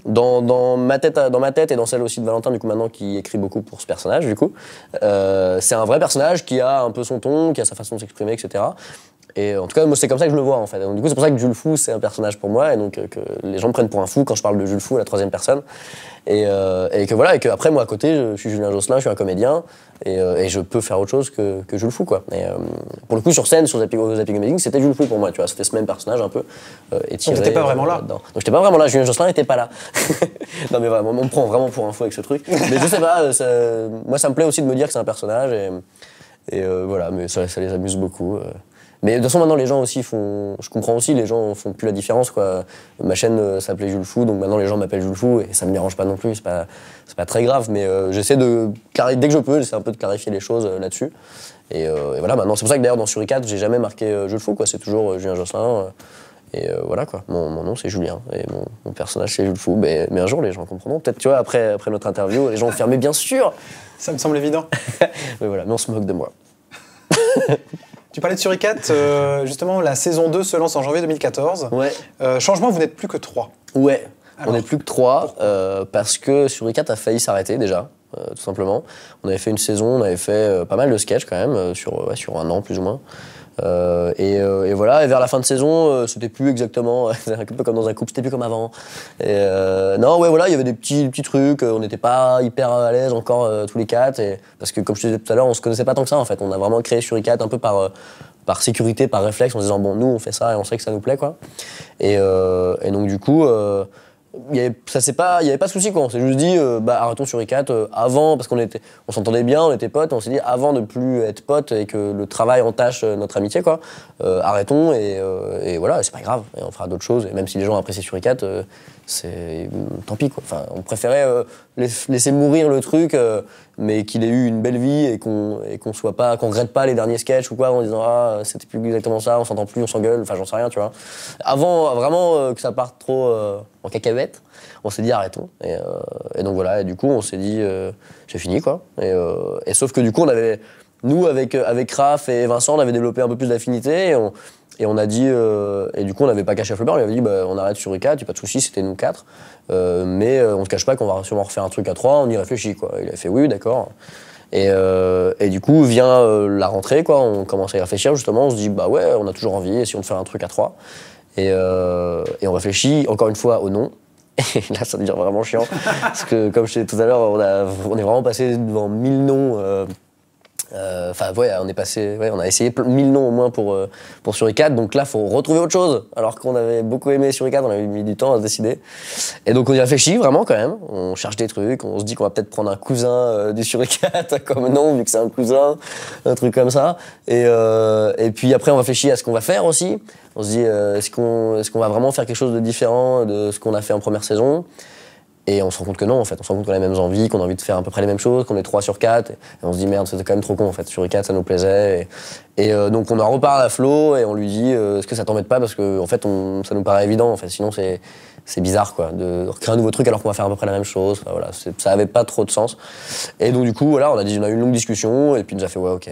dans ma tête et dans celle aussi de Valentin, du coup, maintenant, qui écrit beaucoup pour ce personnage, du coup, c'est un vrai personnage qui a un peu son ton, qui a sa façon de s'exprimer, etc. Et en tout cas, moi, c'est comme ça que je le vois, en fait. Donc, du coup, c'est pour ça que Jules Fou, c'est un personnage pour moi, et donc que les gens me prennent pour un fou quand je parle de Jules Fou à la troisième personne. Et que voilà, et que après, moi, à côté, je suis Julien Josselin, je suis un comédien, et je peux faire autre chose que Jules Fou, quoi. Et pour le coup, sur scène, sur Zapping Amazing, c'était Jules Fou pour moi, tu vois. C'était ce même personnage un peu étiré. Donc, t'étais pas vraiment là. Donc, j'étais pas vraiment là, Julien Josselin n'était pas là. Non, mais vraiment, on me prend vraiment pour un fou avec ce truc. Mais je sais pas, moi, ça me plaît aussi de me dire que c'est un personnage, et voilà, mais ça les amuse beaucoup. Mais de toute façon, maintenant, les gens aussi je comprends aussi, les gens font plus la différence, quoi. Ma chaîne s'appelait Jules Fou, donc maintenant les gens m'appellent Jules Fou, et ça me dérange pas non plus, c'est pas très grave, mais j'essaie dès que je peux, j'essaie un peu de clarifier les choses là-dessus. Et voilà, maintenant, c'est pour ça que d'ailleurs, dans Suricat, j'ai jamais marqué Jules Fou, quoi. C'est toujours Julien Josselin. Et voilà, quoi. Mon nom, c'est Julien, et mon personnage, c'est Jules Fou. Mais un jour, les gens comprendront. Peut-être, tu vois, après notre interview, les gens vont faire, mais bien sûr. Ça me semble évident. Mais voilà, mais on se moque de moi. Tu parlais de Suricat, justement, la saison 2 se lance en janvier 2014. Ouais. Changement, vous n'êtes plus que 3. Ouais, alors, on n'est plus que 3, parce que Suricat a failli s'arrêter déjà, tout simplement. On avait fait une saison, on avait fait pas mal de sketchs quand même, sur un an plus ou moins. Et voilà, et vers la fin de saison, c'était plus exactement, un peu comme dans un couple, c'était plus comme avant. Et non, ouais, voilà, il y avait des petits trucs, on n'était pas hyper à l'aise encore tous les 4, parce que comme je te disais tout à l'heure, on se connaissait pas tant que ça en fait. On a vraiment créé Suricat un peu par sécurité, par réflexe, en se disant bon, nous on fait ça et on sait que ça nous plaît, quoi. Et donc du coup, il y avait pas de souci, quoi. On s'est juste dit arrêtons Suricat avant, parce qu'on s'entendait bien, on était potes, on s'est dit avant de plus être potes et que le travail entache notre amitié, quoi. Arrêtons et voilà, c'est pas grave, et on fera d'autres choses. Et même si les gens apprécient Suricat, c'est tant pis, quoi. Enfin, on préférait laisser mourir le truc, mais qu'il ait eu une belle vie et qu'on regrette pas les derniers sketchs ou quoi, en disant c'était plus exactement ça, on s'entend plus, on s'engueule, enfin j'en sais rien, tu vois. Avant vraiment que ça parte trop en cacahuète, on s'est dit arrêtons. Et donc voilà, et du coup on s'est dit c'est fini, quoi. Et sauf que du coup nous avec Raph et Vincent, on avait développé un peu plus d'affinité et on a dit, et du coup on n'avait pas caché à Flaubert, on lui avait dit on arrête Suricat, pas de soucis, c'était nous 4, mais on se cache pas qu'on va sûrement refaire un truc à 3, on y réfléchit, quoi. Il a fait oui, d'accord. Et du coup vient la rentrée, quoi, on commence à y réfléchir justement, on se dit ouais, on a toujours envie, essayons de faire un truc à 3. Et on réfléchit encore une fois au nom. Et là ça devient vraiment chiant, parce que comme je disais tout à l'heure, on est vraiment passé devant 1000 noms. Enfin on a essayé 1000 noms au moins pour Suricat, donc là faut retrouver autre chose, alors qu'on avait beaucoup aimé Suricat, on avait mis du temps à se décider, et donc on y réfléchit vraiment quand même, on cherche des trucs, on se dit qu'on va peut-être prendre un cousin du Suricat comme nom, vu que c'est un cousin, un truc comme ça, et puis après on réfléchit à ce qu'on va faire aussi, on se dit est-ce qu'on va vraiment faire quelque chose de différent de ce qu'on a fait en première saison. Et on se rend compte que non, en fait. On se rend compte qu'on a les mêmes envies, qu'on a envie de faire à peu près les mêmes choses, qu'on est 3 sur 4. Et on se dit, merde, c'était quand même trop con, en fait. Sur 4, ça nous plaisait. Donc on en reparle à Flo et on lui dit, est-ce que ça t'embête pas? Parce que, en fait, ça nous paraît évident, en fait. Sinon, c'est bizarre, quoi, de recréer un nouveau truc alors qu'on va faire à peu près la même chose. Enfin, voilà, ça avait pas trop de sens. Et donc, du coup, voilà, on a eu une longue discussion et puis il nous a fait, ouais, ok,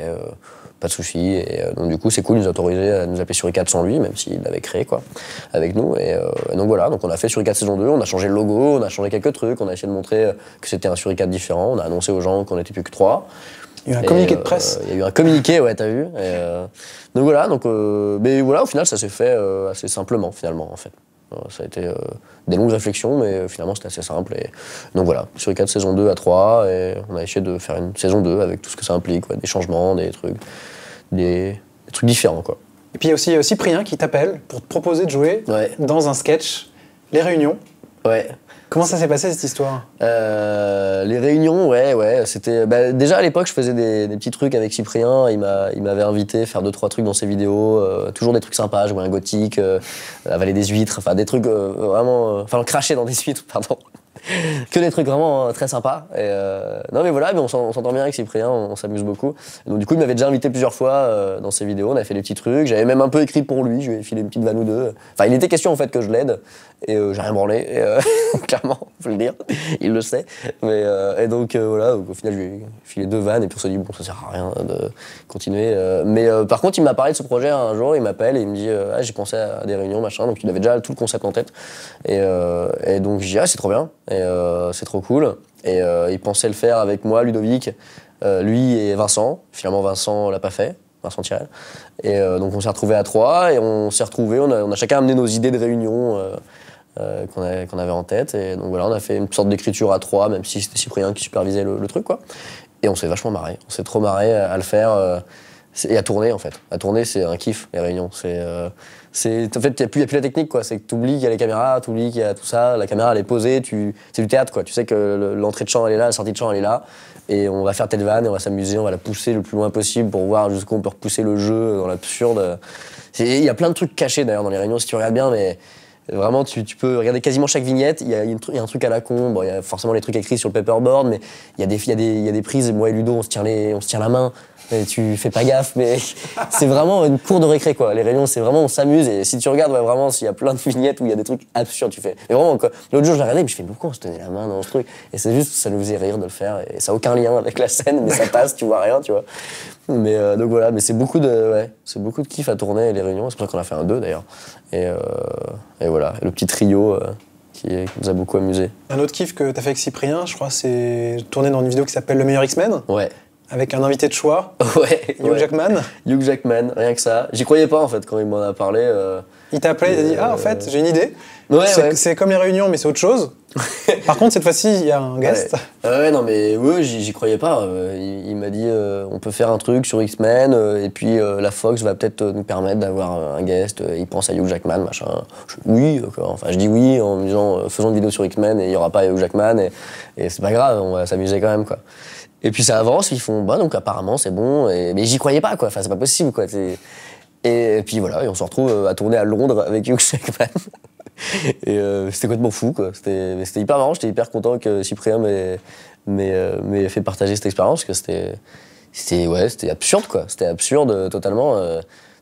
pas de souci. Et donc, du coup, c'est cool, il nous a autorisé à nous appeler Sur 4 sans lui, même s'il l'avait créé, quoi, avec nous. Et donc, voilà, donc on a fait Sur 4 saison 2, on a changé le logo, on a changé quelques trucs, on a essayé de montrer que c'était un Sur 4 différent, on a annoncé aux gens qu'on n'était plus que 3. Il y a eu un communiqué de presse. Il y a eu un communiqué, ouais, t'as vu. Donc voilà, mais voilà, au final, ça s'est fait assez simplement, finalement, en fait. Ça a été des longues réflexions, mais finalement, c'était assez simple. Et donc voilà, Sur 4 saison 2 à 3, et on a essayé de faire une saison 2 avec tout ce que ça implique, ouais, des changements, des trucs différents, quoi. Et puis il y a aussi Cyprien qui t'appelle pour te proposer de jouer dans un sketch, Les Réunions. Ouais. Comment ça s'est passé cette histoire? Les réunions, ouais, c'était... déjà à l'époque, je faisais des petits trucs avec Cyprien, il m'avait invité à faire 2-3 trucs dans ses vidéos, toujours des trucs sympas, jouer un gothique, avaler des huîtres, enfin des trucs vraiment... Enfin, cracher dans des huîtres, pardon. Que des trucs vraiment très sympas. Non mais voilà, mais on s'entend bien avec Cyprien, on s'amuse beaucoup. Et donc du coup, il m'avait déjà invité plusieurs fois dans ses vidéos, on avait fait des petits trucs, j'avais même un peu écrit pour lui, je lui ai filé une petite vanne ou deux. Enfin, il était question en fait que je l'aide, et j'ai rien branlé, clairement, faut le dire, il le sait. Et donc voilà, donc, au final, je lui ai filé 2 vannes, et puis on s'est dit, bon, ça sert à rien de continuer. Mais par contre, il m'a parlé de ce projet un jour, il m'appelle et il me dit, j'ai pensé à des réunions, machin, donc il avait déjà tout le concept en tête. Et donc je dis, c'est trop bien. Et c'est trop cool. Et il pensait le faire avec moi, Ludovic, lui et Vincent. Finalement, Vincent l'a pas fait, Vincent Thirel. Et donc on s'est retrouvés à 3 et on s'est retrouvés, on a chacun amené nos idées de réunion qu'on avait en tête. Et donc voilà, on a fait une sorte d'écriture à 3, même si c'était Cyprien qui supervisait le truc, quoi. Et on s'est vachement marré. On s'est trop marré à le faire. Et à tourner, en fait. À tourner, c'est un kiff, les réunions. En fait, il n'y a plus la technique, quoi. C'est que tu oublies qu'il y a les caméras, tu oublies qu'il y a tout ça. La caméra, elle est posée, c'est du théâtre, quoi. Tu sais que l'entrée de champ, elle est là, la sortie de champ, elle est là. Et on va faire telle vanne, et on va s'amuser, on va la pousser le plus loin possible pour voir jusqu'où on peut repousser le jeu dans l'absurde. Il y a plein de trucs cachés, d'ailleurs, dans les réunions, si tu regardes bien, mais... Vraiment, tu peux regarder quasiment chaque vignette, il y a un truc à la con, bon, il y a forcément les trucs écrits sur le paperboard, mais il y a des prises, moi et Ludo, on se tient la main, et tu fais pas gaffe, mais c'est vraiment une cour de récré, quoi. Les réunions, c'est vraiment, on s'amuse, et si tu regardes, vraiment, s'il y a plein de vignettes où il y a des trucs absurdes, tu fais... Mais vraiment, l'autre jour, je l'ai regardé, mais je fais, pourquoi on se tenait la main dans ce truc? Et c'est juste, ça nous faisait rire de le faire, et ça n'a aucun lien avec la scène, mais ça passe, tu vois rien, tu vois. Mais donc voilà, mais c'est beaucoup de kiff à tourner, les réunions, c'est pour ça qu'on a fait un 2 d'ailleurs. Et voilà, le petit trio qui nous a beaucoup amusé. Un autre kiff que t'as fait avec Cyprien, je crois, c'est tourner dans une vidéo qui s'appelle Le meilleur X-Men. Ouais. Avec un invité de choix. Ouais. Hugh Jackman. Hugh Jackman, rien que ça. J'y croyais pas en fait quand il m'en a parlé. Il t'a appelé, il t'a dit, en fait, j'ai une idée. Ouais, c'est comme les réunions, mais c'est autre chose. Par contre, cette fois-ci, il y a un guest. Ouais, non, mais j'y croyais pas. Il m'a dit, on peut faire un truc sur X-Men, et puis la Fox va peut-être nous permettre d'avoir un guest. Il pense à Hugh Jackman, machin. Je dis oui en me disant, faisons une vidéo sur X-Men et il y aura pas Hugh Jackman, et c'est pas grave, on va s'amuser quand même, quoi. Et puis ça avance, ils font, donc apparemment c'est bon, mais j'y croyais pas, quoi. Enfin, c'est pas possible, quoi. Et puis voilà, et on se retrouve à tourner à Londres avec Hugh Jackman. Et c'était complètement fou, quoi. C'était hyper marrant, j'étais hyper content que Cyprien m'ait fait partager cette expérience, parce que c'était absurde, quoi. C'était absurde totalement.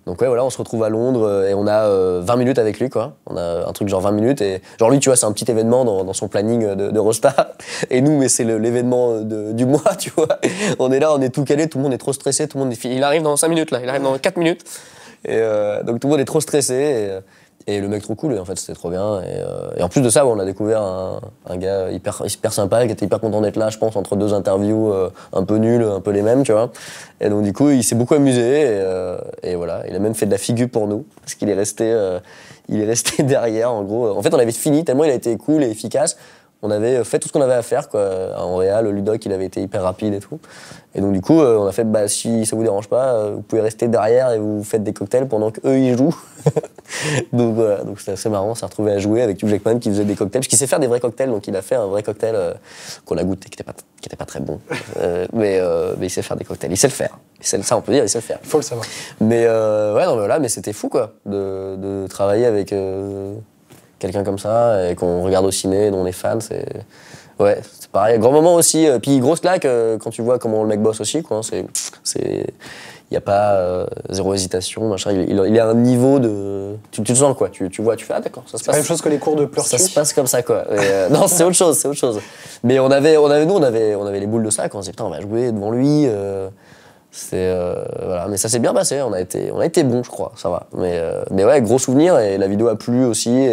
Donc ouais, voilà, on se retrouve à Londres et on a 20 minutes avec lui, quoi. On a un truc genre 20 minutes et genre lui, tu vois, c'est un petit événement dans son planning de Rosta. Et nous, mais c'est l'événement du mois, tu vois. On est là, on est tout calé, tout le monde est trop stressé, tout le monde il arrive dans 5 minutes, là, il arrive dans 4 minutes. Et donc tout le monde est trop stressé et le mec trop cool, et en fait c'était trop bien. Et en plus de ça, on a découvert un gars hyper sympa qui était hyper content d'être là, je pense, entre 2 interviews un peu nulles, un peu les mêmes, tu vois. Et donc du coup, il s'est beaucoup amusé et voilà, il a même fait de la figure pour nous parce qu'il est resté derrière, en gros. En fait, on avait fini tellement il a été cool et efficace. On avait fait tout ce qu'on avait à faire, quoi. En réal, Ludoc, il avait été hyper rapide et tout. Et donc, du coup, on a fait, si ça vous dérange pas, vous pouvez rester derrière et vous faites des cocktails pendant qu'eux, ils jouent. Donc, voilà. Donc, c'était assez marrant. On s'est retrouvé à jouer avec Hugh Jackman qui faisait des cocktails. Parce qu'il sait faire des vrais cocktails. Donc, il a fait un vrai cocktail qu'on a goûté, qui était pas très bon. Mais il sait faire des cocktails. Il sait le faire. Ça, on peut dire, il sait le faire. Il faut le savoir. Mais, ouais, non, mais voilà, mais c'était fou, quoi, de travailler avec quelqu'un comme ça, et qu'on regarde au ciné, dont on est fan, c'est... Ouais, c'est pareil. Grand moment aussi, puis grosse claque quand tu vois comment le mec bosse aussi, quoi. Il n'y a pas zéro hésitation, machin. Il est à un niveau de... Tu le sens, quoi. Tu vois, tu fais, ah d'accord, ça se passe... C'est la même chose que les cours de Plurtus. Ça se passe comme ça, quoi. Non, c'est autre chose, c'est autre chose. Mais on avait les boules de ça, quand on se disait, putain, on va jouer devant lui. Voilà. Mais ça s'est bien passé, on a été bons, je crois, ça va. Mais ouais, gros souvenir, et la vidéo a plu aussi.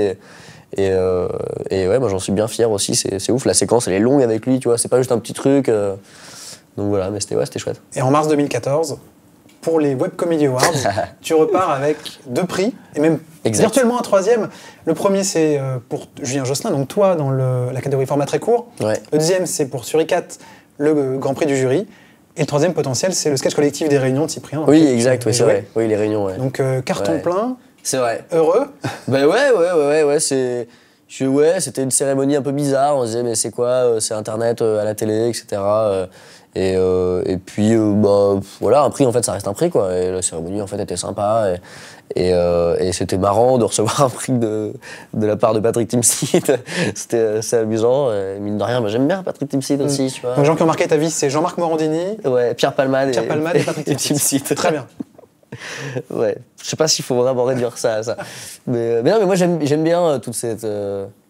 Et ouais, moi j'en suis bien fier aussi, c'est ouf. La séquence, elle est longue avec lui, tu vois, c'est pas juste un petit truc. Donc voilà, mais c'était chouette. Et en mars 2014, pour les Web Comedy Awards, tu repars avec 2 prix, et même virtuellement un 3e. Le premier, c'est pour Julien Josselin, donc toi, dans la catégorie format très court. Ouais. Le deuxième, c'est pour Suricat, le Grand Prix du jury. Et le troisième potentiel, c'est le sketch collectif des Réunions de Cyprien. Oui, exact, oui, c'est vrai. Oui, les Réunions, ouais. Donc carton plein. C'est vrai. Heureux. Ben ouais, c'était une cérémonie un peu bizarre. On se disait, mais c'est quoi, c'est Internet à la télé, etc. Et puis, voilà, un prix, en fait, ça reste un prix, quoi. Et la cérémonie, en fait, était sympa. Et c'était marrant de recevoir un prix de la part de Patrick Timsit. C'était assez amusant. Et mine de rien, j'aime bien Patrick Timsit aussi, tu vois. Donc, les gens qui ont marqué ta vie, c'est Jean-Marc Morandini. Ouais, Pierre Palmade et Patrick Timsit. Très bien. Ouais, je sais pas s'il faut vraiment réduire ça à ça. Mais non, mais moi j'aime bien toute cette...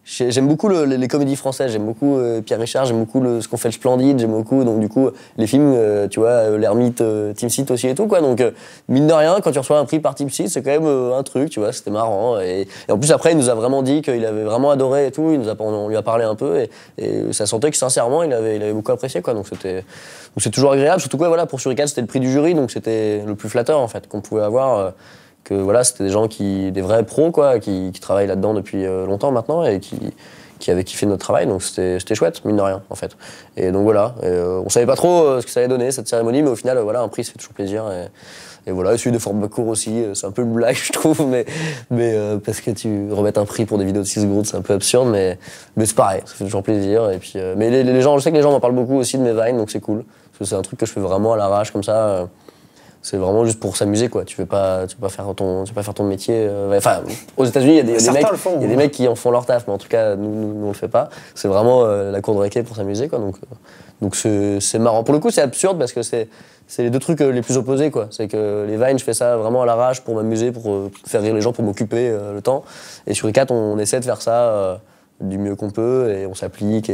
J'aime beaucoup les comédies françaises, j'aime beaucoup Pierre Richard, j'aime beaucoup ce qu'on fait le Splendide, j'aime beaucoup, donc du coup, les films, tu vois, l'Ermite, Timsit aussi et tout, quoi. Donc, mine de rien, quand tu reçois un prix par Timsit, c'est quand même un truc, tu vois, c'était marrant. Et en plus, après, il nous a vraiment dit qu'il avait vraiment adoré et tout, on lui a parlé un peu, et ça sentait que sincèrement, il avait beaucoup apprécié, quoi. Donc c'est toujours agréable, surtout quoi, voilà, pour Suricat, c'était le prix du jury, donc c'était le plus flatteur, en fait, qu'on pouvait avoir. Que voilà, c'était des gens des vrais pros, quoi, qui travaillent là-dedans depuis longtemps maintenant et qui avaient kiffé notre travail, donc c'était chouette, mine de rien, en fait. Et donc voilà, on savait pas trop ce que ça allait donner, cette cérémonie, mais au final, voilà, un prix, ça fait toujours plaisir. Et voilà, et celui de format court aussi, c'est un peu une blague, je trouve, mais parce que tu remettes un prix pour des vidéos de 6 secondes, c'est un peu absurde, mais c'est pareil, ça fait toujours plaisir. Et puis, mais les gens, je sais que les gens m'en parlent beaucoup aussi de mes vines, donc c'est cool, parce que c'est un truc que je fais vraiment à l'arrache, comme ça. C'est vraiment juste pour s'amuser, quoi. Tu veux pas faire ton métier. Enfin, aux États-Unis, il y a des mecs qui en font leur taf, mais en tout cas, nous on le fait pas. C'est vraiment la cour de récré pour s'amuser, quoi. Donc c'est marrant. Pour le coup, c'est absurde parce que c'est les deux trucs les plus opposés, quoi. C'est que les Vines, je fais ça vraiment à l'arrache pour m'amuser, pour faire rire les gens, pour m'occuper le temps. Et sur Suricat, on essaie de faire ça du mieux qu'on peut et on s'applique.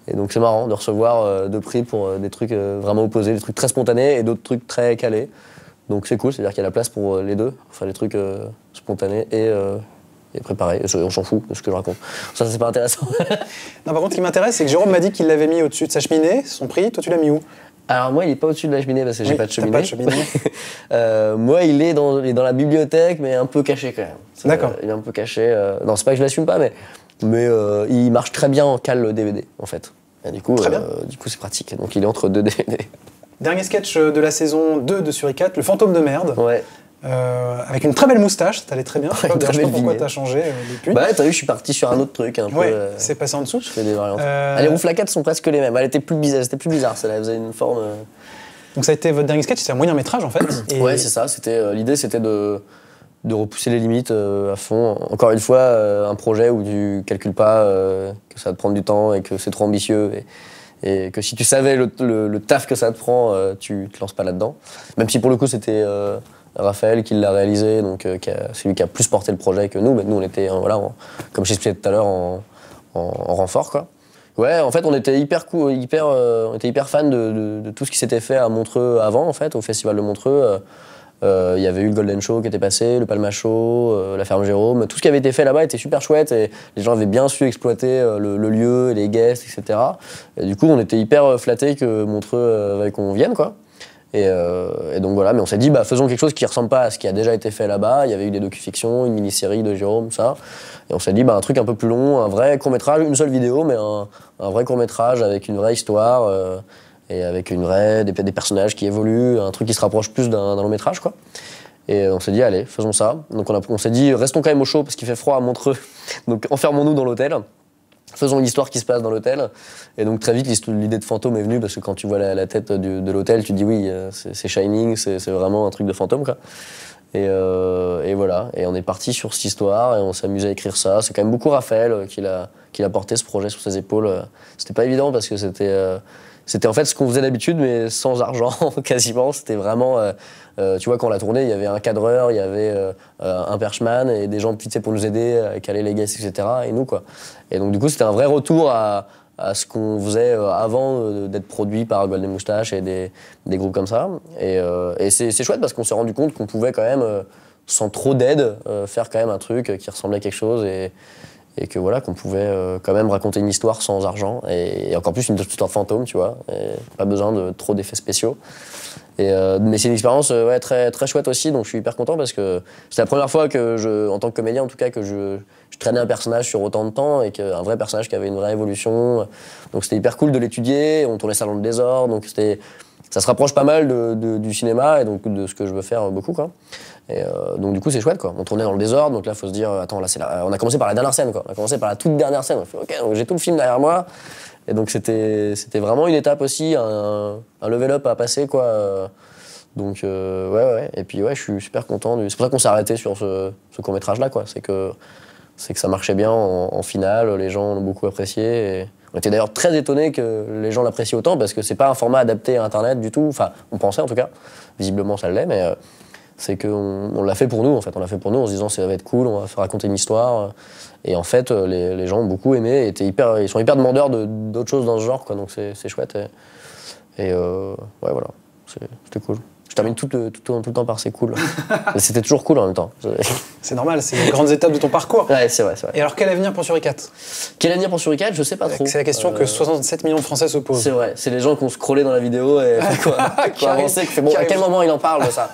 Et donc c'est marrant de recevoir 2 prix pour des trucs vraiment opposés, des trucs très spontanés et d'autres trucs très calés. Donc c'est cool, c'est-à-dire qu'il y a la place pour les deux, enfin les trucs spontanés et préparés. Et on s'en fout de ce que je raconte. Ça c'est pas intéressant. Non, par contre, ce qui m'intéresse, c'est que Jérôme m'a dit qu'il l'avait mis au-dessus de sa cheminée, son prix. Toi, tu l'as mis où? Alors moi, il est pas au-dessus de la cheminée parce que j'ai pas de cheminée. Pas de cheminée. Moi, il est dans la bibliothèque, mais un peu caché quand même. D'accord. Il est un peu caché. Non, c'est pas que je l'assume pas, mais il marche très bien en cale DVD, en fait. Et du coup, c'est pratique. Donc il est entre 2 DVD. Dernier sketch de la saison 2 de Suricat, Le fantôme de merde. Ouais. Avec une très belle moustache, ça allait très bien. Je sais pas pourquoi t'as changé depuis. Bah ouais, t'as vu, je suis parti sur un autre truc. C'est passé en dessous. Je fais des variantes. Les rouflaquettes sont presque les mêmes. Elle était plus bizarre, celle-là, elle faisait une forme... Donc ça a été votre dernier sketch, c'était un moyen métrage en fait. Ouais, c'est ça. L'idée, c'était de repousser les limites à fond. Encore une fois, un projet où tu calcules pas que ça va te prendre du temps et que c'est trop ambitieux et que si tu savais le taf que ça te prend, tu te lances pas là-dedans. Même si pour le coup c'était Raphaël qui l'a réalisé, donc c'est lui qui a plus porté le projet que nous. Mais nous on était comme je t'expliquais tout à l'heure en renfort, quoi. Ouais, en fait on était hyper fan de tout ce qui s'était fait à Montreux avant, en fait, au festival de Montreux. Il y avait eu le Golden Show qui était passé, le Palma Show, la Ferme Jérôme. Tout ce qui avait été fait là-bas était super chouette et les gens avaient bien su exploiter le lieu, les guests, etc. Et du coup, on était hyper flattés que Montreux veuille qu'on vienne, quoi. Et donc voilà, mais on s'est dit, faisons quelque chose qui ressemble pas à ce qui a déjà été fait là-bas. Il y avait eu des docu-fictions, une mini-série de Jérôme, ça. Et on s'est dit, un truc un peu plus long, un vrai court-métrage, une seule vidéo, mais un vrai court-métrage avec une vraie histoire. Et avec des personnages qui évoluent, un truc qui se rapproche plus d'un long métrage, quoi. Et on s'est dit, allez, faisons ça. Donc on s'est dit, restons quand même au chaud parce qu'il fait froid à Montreux, donc enfermons-nous dans l'hôtel. Faisons une histoire qui se passe dans l'hôtel. Et donc très vite, l'idée de fantôme est venue parce que quand tu vois la tête de l'hôtel, tu te dis oui, c'est Shining, c'est vraiment un truc de fantôme, quoi. Et voilà, et on est parti sur cette histoire et on s'est amusé à écrire ça. C'est quand même beaucoup Raphaël qui a porté ce projet sur ses épaules. C'était pas évident parce que c'était en fait ce qu'on faisait d'habitude mais sans argent quasiment. C'était vraiment, tu vois, quand on l'a tourné, il y avait un cadreur, il y avait un perchman et des gens pour nous aider à caler les guests, etc. Et nous quoi. Et donc du coup c'était un vrai retour à ce qu'on faisait avant d'être produit par Golden Moustache et des groupes comme ça. Et c'est chouette parce qu'on s'est rendu compte qu'on pouvait quand même, sans trop d'aide, faire quand même un truc qui ressemblait à quelque chose et que voilà, qu'on pouvait quand même raconter une histoire sans argent et encore plus une histoire fantôme, tu vois, et pas besoin de trop d'effets spéciaux. Mais c'est une expérience ouais, très, très chouette aussi, donc je suis hyper content parce que c'est la première fois que en tant que comédien en tout cas, que je traînais un personnage sur autant de temps et un vrai personnage qui avait une vraie évolution. Donc c'était hyper cool de l'étudier, on tournait ça dans le désordre, donc ça se rapproche pas mal du cinéma et donc de ce que je veux faire beaucoup, quoi. Donc du coup c'est chouette, quoi. On tournait dans le désordre, donc là faut se dire attends, là on a commencé par la dernière scène, quoi. On a commencé par la toute dernière scène. On fait ok, donc j'ai tout le film derrière moi. Et donc c'était vraiment une étape aussi, un level up à passer, quoi. Donc ouais. Et puis ouais, je suis super content. C'est pour ça qu'on s'est arrêté sur ce court-métrage là, quoi. C'est que ça marchait bien en finale, les gens l'ont beaucoup apprécié. Et on était d'ailleurs très étonnés que les gens l'apprécient autant parce que c'est pas un format adapté à Internet du tout. Enfin, on pensait en tout cas. Visiblement ça l'est, mais c'est qu'on l'a fait pour nous en fait. On l'a fait pour nous en se disant ça va être cool, on va faire raconter une histoire. Et en fait, les gens ont beaucoup aimé. Ils sont hyper demandeurs d'autres choses dans ce genre, quoi. Donc c'est chouette. Et ouais, voilà, c'était cool. Je termine tout le temps par c'est cool. Mais c'était toujours cool en même temps. C'est normal, c'est les grandes étapes de ton parcours. Ouais, c'est vrai. Et alors, quel avenir pour Suricat ? Quel avenir pour Suricat ? Je sais pas trop. C'est la question que 67 millions de Français se posent. C'est vrai, c'est les gens qui ont scrollé dans la vidéo et qui ont avancé, qui fait bon, à quel moment il en parle de ça ?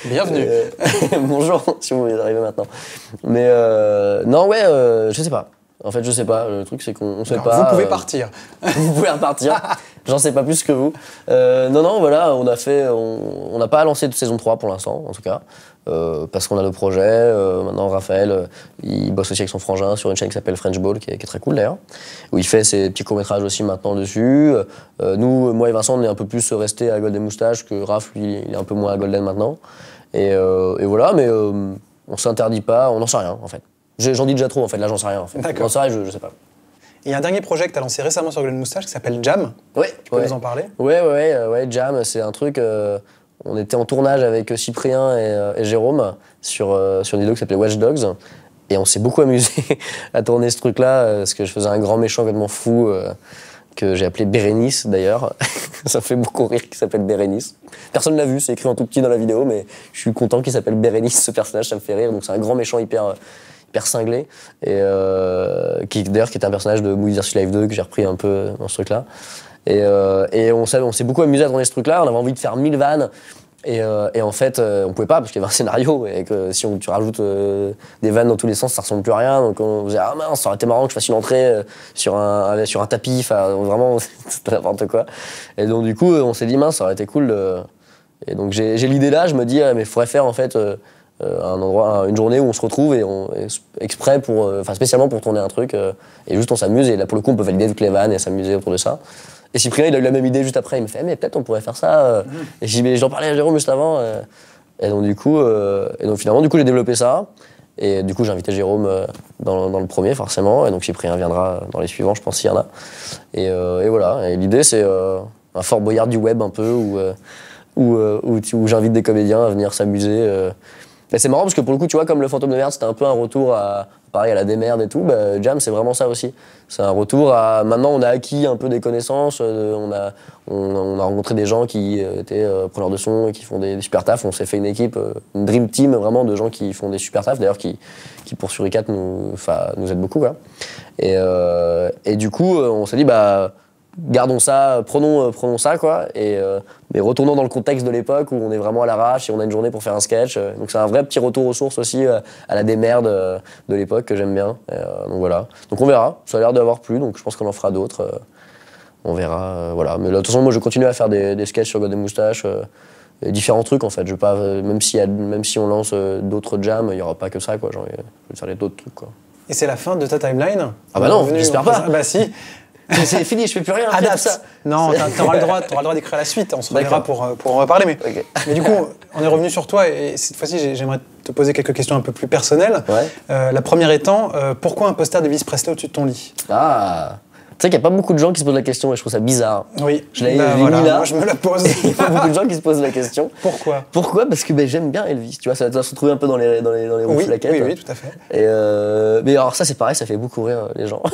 Bienvenue. Bonjour, si vous arrivez maintenant. Mais non, ouais, je sais pas. En fait, je sais pas. Le truc, c'est qu'on sait pas. Vous pouvez partir. Vous pouvez repartir. J'en sais pas plus que vous. Non, voilà, on n'a pas lancé de saison 3 pour l'instant, en tout cas. Parce qu'on a nos projets. Maintenant, Raphaël, il bosse aussi avec son frangin sur une chaîne qui s'appelle French Ball, qui est très cool d'ailleurs. Où il fait ses petits courts-métrages aussi maintenant dessus. Nous, moi et Vincent, on est un peu plus restés à Golden Moustache, que Raph, lui, il est un peu moins à Golden maintenant. Et voilà, mais on s'interdit pas, on n'en sait rien en fait. J'en dis déjà trop en fait, là j'en sais rien en fait. D'accord. J'en sais rien, je sais pas. Il y a un dernier projet que tu as lancé récemment sur Golden Moustache qui s'appelle Jam. Ouais. Tu peux nous en parler ? Ouais, Jam, c'est un truc. On était en tournage avec Cyprien et Jérôme sur une vidéo qui s'appelait Watch Dogs. Et on s'est beaucoup amusé à tourner ce truc-là, parce que je faisais un grand méchant complètement fou, que j'ai appelé Bérénice d'ailleurs. Ça me fait beaucoup rire qu'il s'appelle Bérénice. Personne ne l'a vu, c'est écrit en tout petit dans la vidéo, mais je suis content qu'il s'appelle Bérénice, ce personnage, ça me fait rire. Donc c'est un grand méchant hyper cinglé, et qui était un personnage de Movie vs Live 2 que j'ai repris un peu dans ce truc-là. Et on s'est beaucoup amusé à tourner ce truc-là, on avait envie de faire 1000 vannes, et en fait, on pouvait pas parce qu'il y avait un scénario, et que si tu rajoutes des vannes dans tous les sens, ça ressemble plus à rien, donc on faisait ah mince, ça aurait été marrant que je fasse une entrée sur un tapis, enfin vraiment, c'était n'importe quoi. Et donc du coup, on s'est dit mince, ça aurait été cool. Et donc j'ai l'idée là, je me dis, mais il faudrait faire en fait un endroit, une journée où on se retrouve et exprès spécialement pour tourner un truc, et juste on s'amuse, et là pour le coup on peut valider toutes les vannes et s'amuser autour de ça. Et Cyprien il a eu la même idée juste après, il me fait mais peut-être on pourrait faire ça, et j'en parlais à Jérôme juste avant, et donc du coup finalement j'ai développé ça, et du coup j'ai invité Jérôme dans le premier forcément, et donc Cyprien viendra dans les suivants, je pense s'il y en a, et voilà, et l'idée c'est un Fort Boyard du web un peu, où j'invite des comédiens à venir s'amuser. Et c'est marrant parce que pour le coup, tu vois, comme le Fantôme de merde, c'était un peu un retour à la démerde et tout, Jam, c'est vraiment ça aussi. C'est un retour à... Maintenant, on a acquis un peu des connaissances, on a rencontré des gens qui étaient preneurs de son et qui font des super tafs. On s'est fait une équipe, une dream team vraiment de gens qui font des super tafs, d'ailleurs, qui pour Suricat nous aident beaucoup, quoi. Et du coup, on s'est dit, gardons ça, prenons ça, quoi, mais retournons dans le contexte de l'époque où on est vraiment à l'arrache et on a une journée pour faire un sketch. Donc c'est un vrai petit retour aux sources aussi, à la démerde de l'époque que j'aime bien. Donc voilà. Donc on verra, ça a l'air d'avoir plu, donc je pense qu'on en fera d'autres. On verra, voilà. Mais de toute façon, moi je continue à faire des sketchs sur Golden Moustache, et différents trucs en fait. Je veux pas, même si on lance d'autres jams, il n'y aura pas que ça, quoi. Genre, je vais faire d'autres trucs, quoi. Et c'est la fin de ta timeline ? Ah bah non, j'espère pas. Bah si. C'est fini, je fais plus rien après tout ça. Non, t'auras le droit d'écrire la suite, on se reverra pour en reparler. Mais du coup, on est revenu sur toi et cette fois-ci, j'aimerais te poser quelques questions un peu plus personnelles. Ouais. La première étant, pourquoi un poster d'Elvis Presley au-dessus de ton lit? Ah, tu sais qu'il n'y a pas beaucoup de gens qui se posent la question et je trouve ça bizarre. Oui, je l'ai mis là. Moi, je me la pose. Il y a pas beaucoup de gens qui se posent la question. Pourquoi Parce que j'aime bien Elvis, tu vois, ça va se retrouver un peu dans les roues flaquettes. Oui, tout à fait. Et mais alors ça c'est pareil, ça fait beaucoup rire les gens.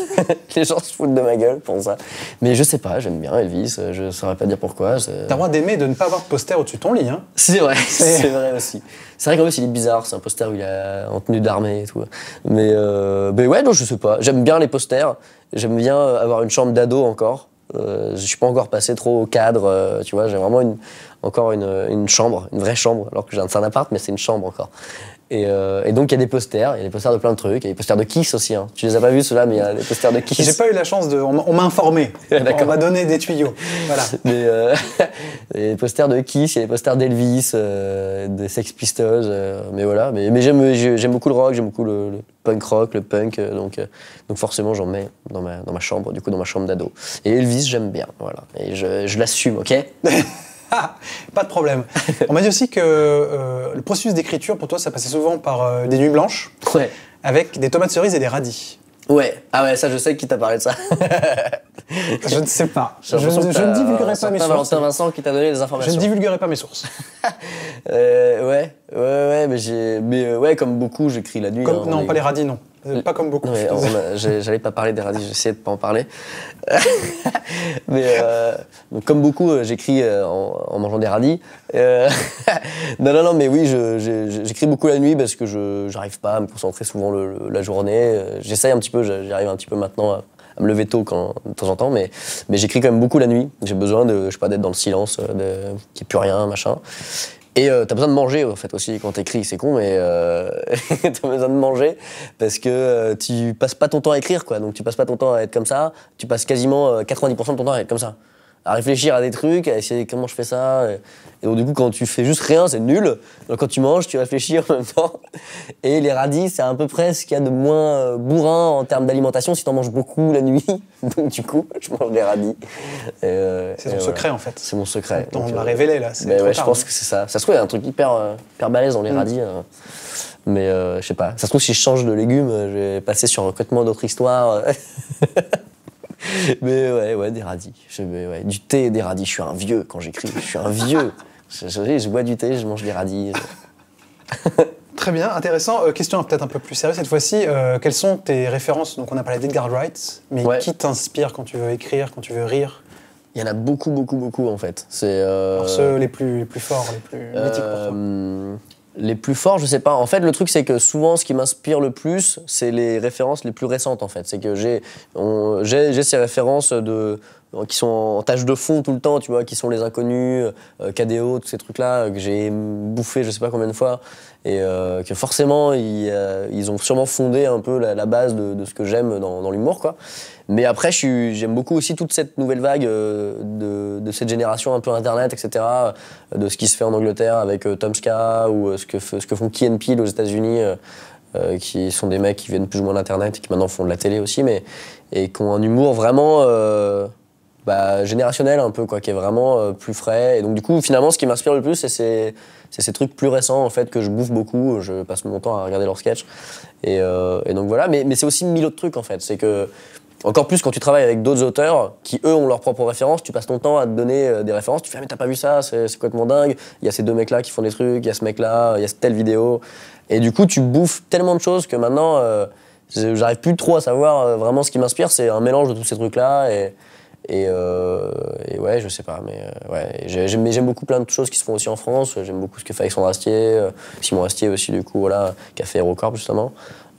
Les gens se foutent de ma gueule pour ça. Mais je sais pas, j'aime bien Elvis, je saurais pas dire pourquoi. T'as le droit d'aimer de ne pas avoir de poster au-dessus de ton lit, hein. C'est vrai, c'est vrai aussi. C'est vrai qu'en plus il est bizarre, c'est un poster où il est en tenue d'armée et tout. Mais ouais, non, je sais pas. J'aime bien les posters. J'aime bien avoir une chambre d'ado encore. Je suis pas encore passé trop au cadre, tu vois. J'ai vraiment encore une chambre, une vraie chambre, alors que c'est un appart, mais c'est une chambre encore. Et donc il y a des posters de plein de trucs, il y a des posters de Kiss aussi. Hein. Tu les as pas vus ceux-là, mais il y a des posters de Kiss. J'ai pas eu la chance de. On m'a informé. On m'a donné des tuyaux. Voilà. Mais il y a des posters de Kiss, il y a des posters d'Elvis, des Sex Pistols, mais voilà. Mais j'aime beaucoup le rock, j'aime beaucoup le punk rock, le punk, donc forcément j'en mets dans ma chambre, du coup dans ma chambre d'ado. Et Elvis j'aime bien, voilà. Et je l'assume, ok. Pas de problème. On m'a dit aussi que le processus d'écriture, pour toi, ça passait souvent par des nuits blanches, avec des tomates cerises et des radis. Ouais, ah ouais, ça je sais qui t'a parlé de ça. Je ne sais pas. Je ne divulguerai pas mes sources. Valentin Vincent qui t'a donné les informations. Je ne divulguerai pas mes sources. Ouais, mais ouais, comme beaucoup, j'écris la nuit. Non, pas les radis, non. Pas comme beaucoup. J'allais pas parler des radis, j'essayais de pas en parler. Mais donc, comme beaucoup, j'écris en mangeant des radis. Non, mais oui, j'écris beaucoup la nuit parce que j'arrive pas à me concentrer souvent la journée. J'essaye un petit peu, j'arrive un petit peu maintenant à me lever tôt de temps en temps, mais j'écris quand même beaucoup la nuit. J'ai besoin d'être dans le silence, qu'il n'y ait plus rien, machin. Et t'as besoin de manger en fait aussi quand t'écris, c'est con, mais t'as besoin de manger parce que tu passes pas ton temps à écrire, quoi. Donc tu passes pas ton temps à être comme ça, tu passes quasiment 90% de ton temps à être comme ça. À réfléchir à des trucs, à essayer comment je fais ça. Et donc du coup quand tu fais juste rien, c'est nul. Donc quand tu manges, tu réfléchis en même temps. Et les radis, c'est à peu près ce qu'il y a de moins bourrin en termes d'alimentation si t'en manges beaucoup la nuit. Donc du coup, je mange des radis. C'est ton secret en fait. C'est mon secret. On l'a révélé là. Mais ouais, je pense que c'est ça. Ça se trouve, il y a un truc hyper balèze dans les radis. Mais je sais pas. Ça se trouve, si je change de légumes, je vais passer sur complètement d'autres histoires. Mais ouais, des radis. Du thé et des radis. Je suis un vieux quand j'écris. Je suis un vieux. Je bois du thé, je mange des radis. Très bien, intéressant. Question peut-être un peu plus sérieuse cette fois-ci. Quelles sont tes références? Donc on a parlé d'Edgar Wright, mais qui t'inspire quand tu veux écrire, quand tu veux rire? Il y en a beaucoup en fait. Alors ceux les plus forts, les plus mythiques pour toi. Les plus forts, je sais pas. En fait, le truc, c'est que souvent, ce qui m'inspire le plus, c'est les références les plus récentes, en fait. C'est que j'ai ces références qui sont en tâche de fond tout le temps, tu vois, qui sont Les Inconnus, KDO, tous ces trucs-là, que j'ai bouffé je sais pas combien de fois, et que forcément, ils ont sûrement fondé un peu la base de ce que j'aime dans l'humour, quoi. Mais après, j'aime beaucoup aussi toute cette nouvelle vague de cette génération un peu Internet, etc., de ce qui se fait en Angleterre avec Tom Ska ou ce que font Key and Peele aux États-Unis, qui sont des mecs qui viennent plus ou moins d'Internet et qui maintenant font de la télé aussi, et qui ont un humour vraiment générationnel un peu, quoi, qui est vraiment plus frais. Et donc du coup, finalement, ce qui m'inspire le plus, c'est ces trucs plus récents en fait que je bouffe beaucoup. Je passe mon temps à regarder leurs sketchs. Et donc voilà. Mais c'est aussi 1000 autres trucs en fait. C'est que encore plus quand tu travailles avec d'autres auteurs qui, eux, ont leurs propres références, tu passes ton temps à te donner des références, tu fais « Ah mais t'as pas vu ça, c'est complètement dingue, il y a ces deux mecs-là qui font des trucs, il y a ce mec-là, il y a telle vidéo. » Et du coup, tu bouffes tellement de choses que maintenant, j'arrive plus trop à savoir vraiment ce qui m'inspire, c'est un mélange de tous ces trucs-là. Et ouais, je sais pas, mais ouais, j'aime beaucoup plein de choses qui se font aussi en France. J'aime beaucoup ce que fait Alexandre Astier, Simon Astier aussi, du coup, voilà, qui a fait HeroCorp, justement.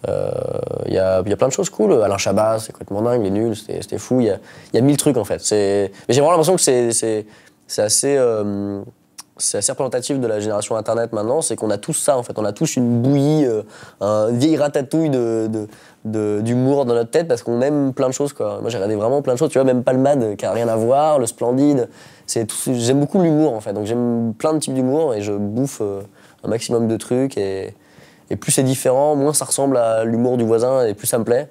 Il y a plein de choses cool. Alain Chabat, c'est complètement dingue, il est nul, c'était fou. Il y a 1000 trucs en fait. Mais j'ai vraiment l'impression que c'est assez représentatif de la génération Internet maintenant. C'est qu'on a tous ça en fait. On a tous une bouillie, un vieil ratatouille d'humour dans notre tête parce qu'on aime plein de choses, quoi. Moi j'ai regardé vraiment plein de choses. Tu vois, même Palmade qui a rien à voir, Le Splendide. J'aime beaucoup l'humour en fait. Donc j'aime plein de types d'humour et je bouffe un maximum de trucs. Et plus c'est différent, moins ça ressemble à l'humour du voisin et plus ça me plaît.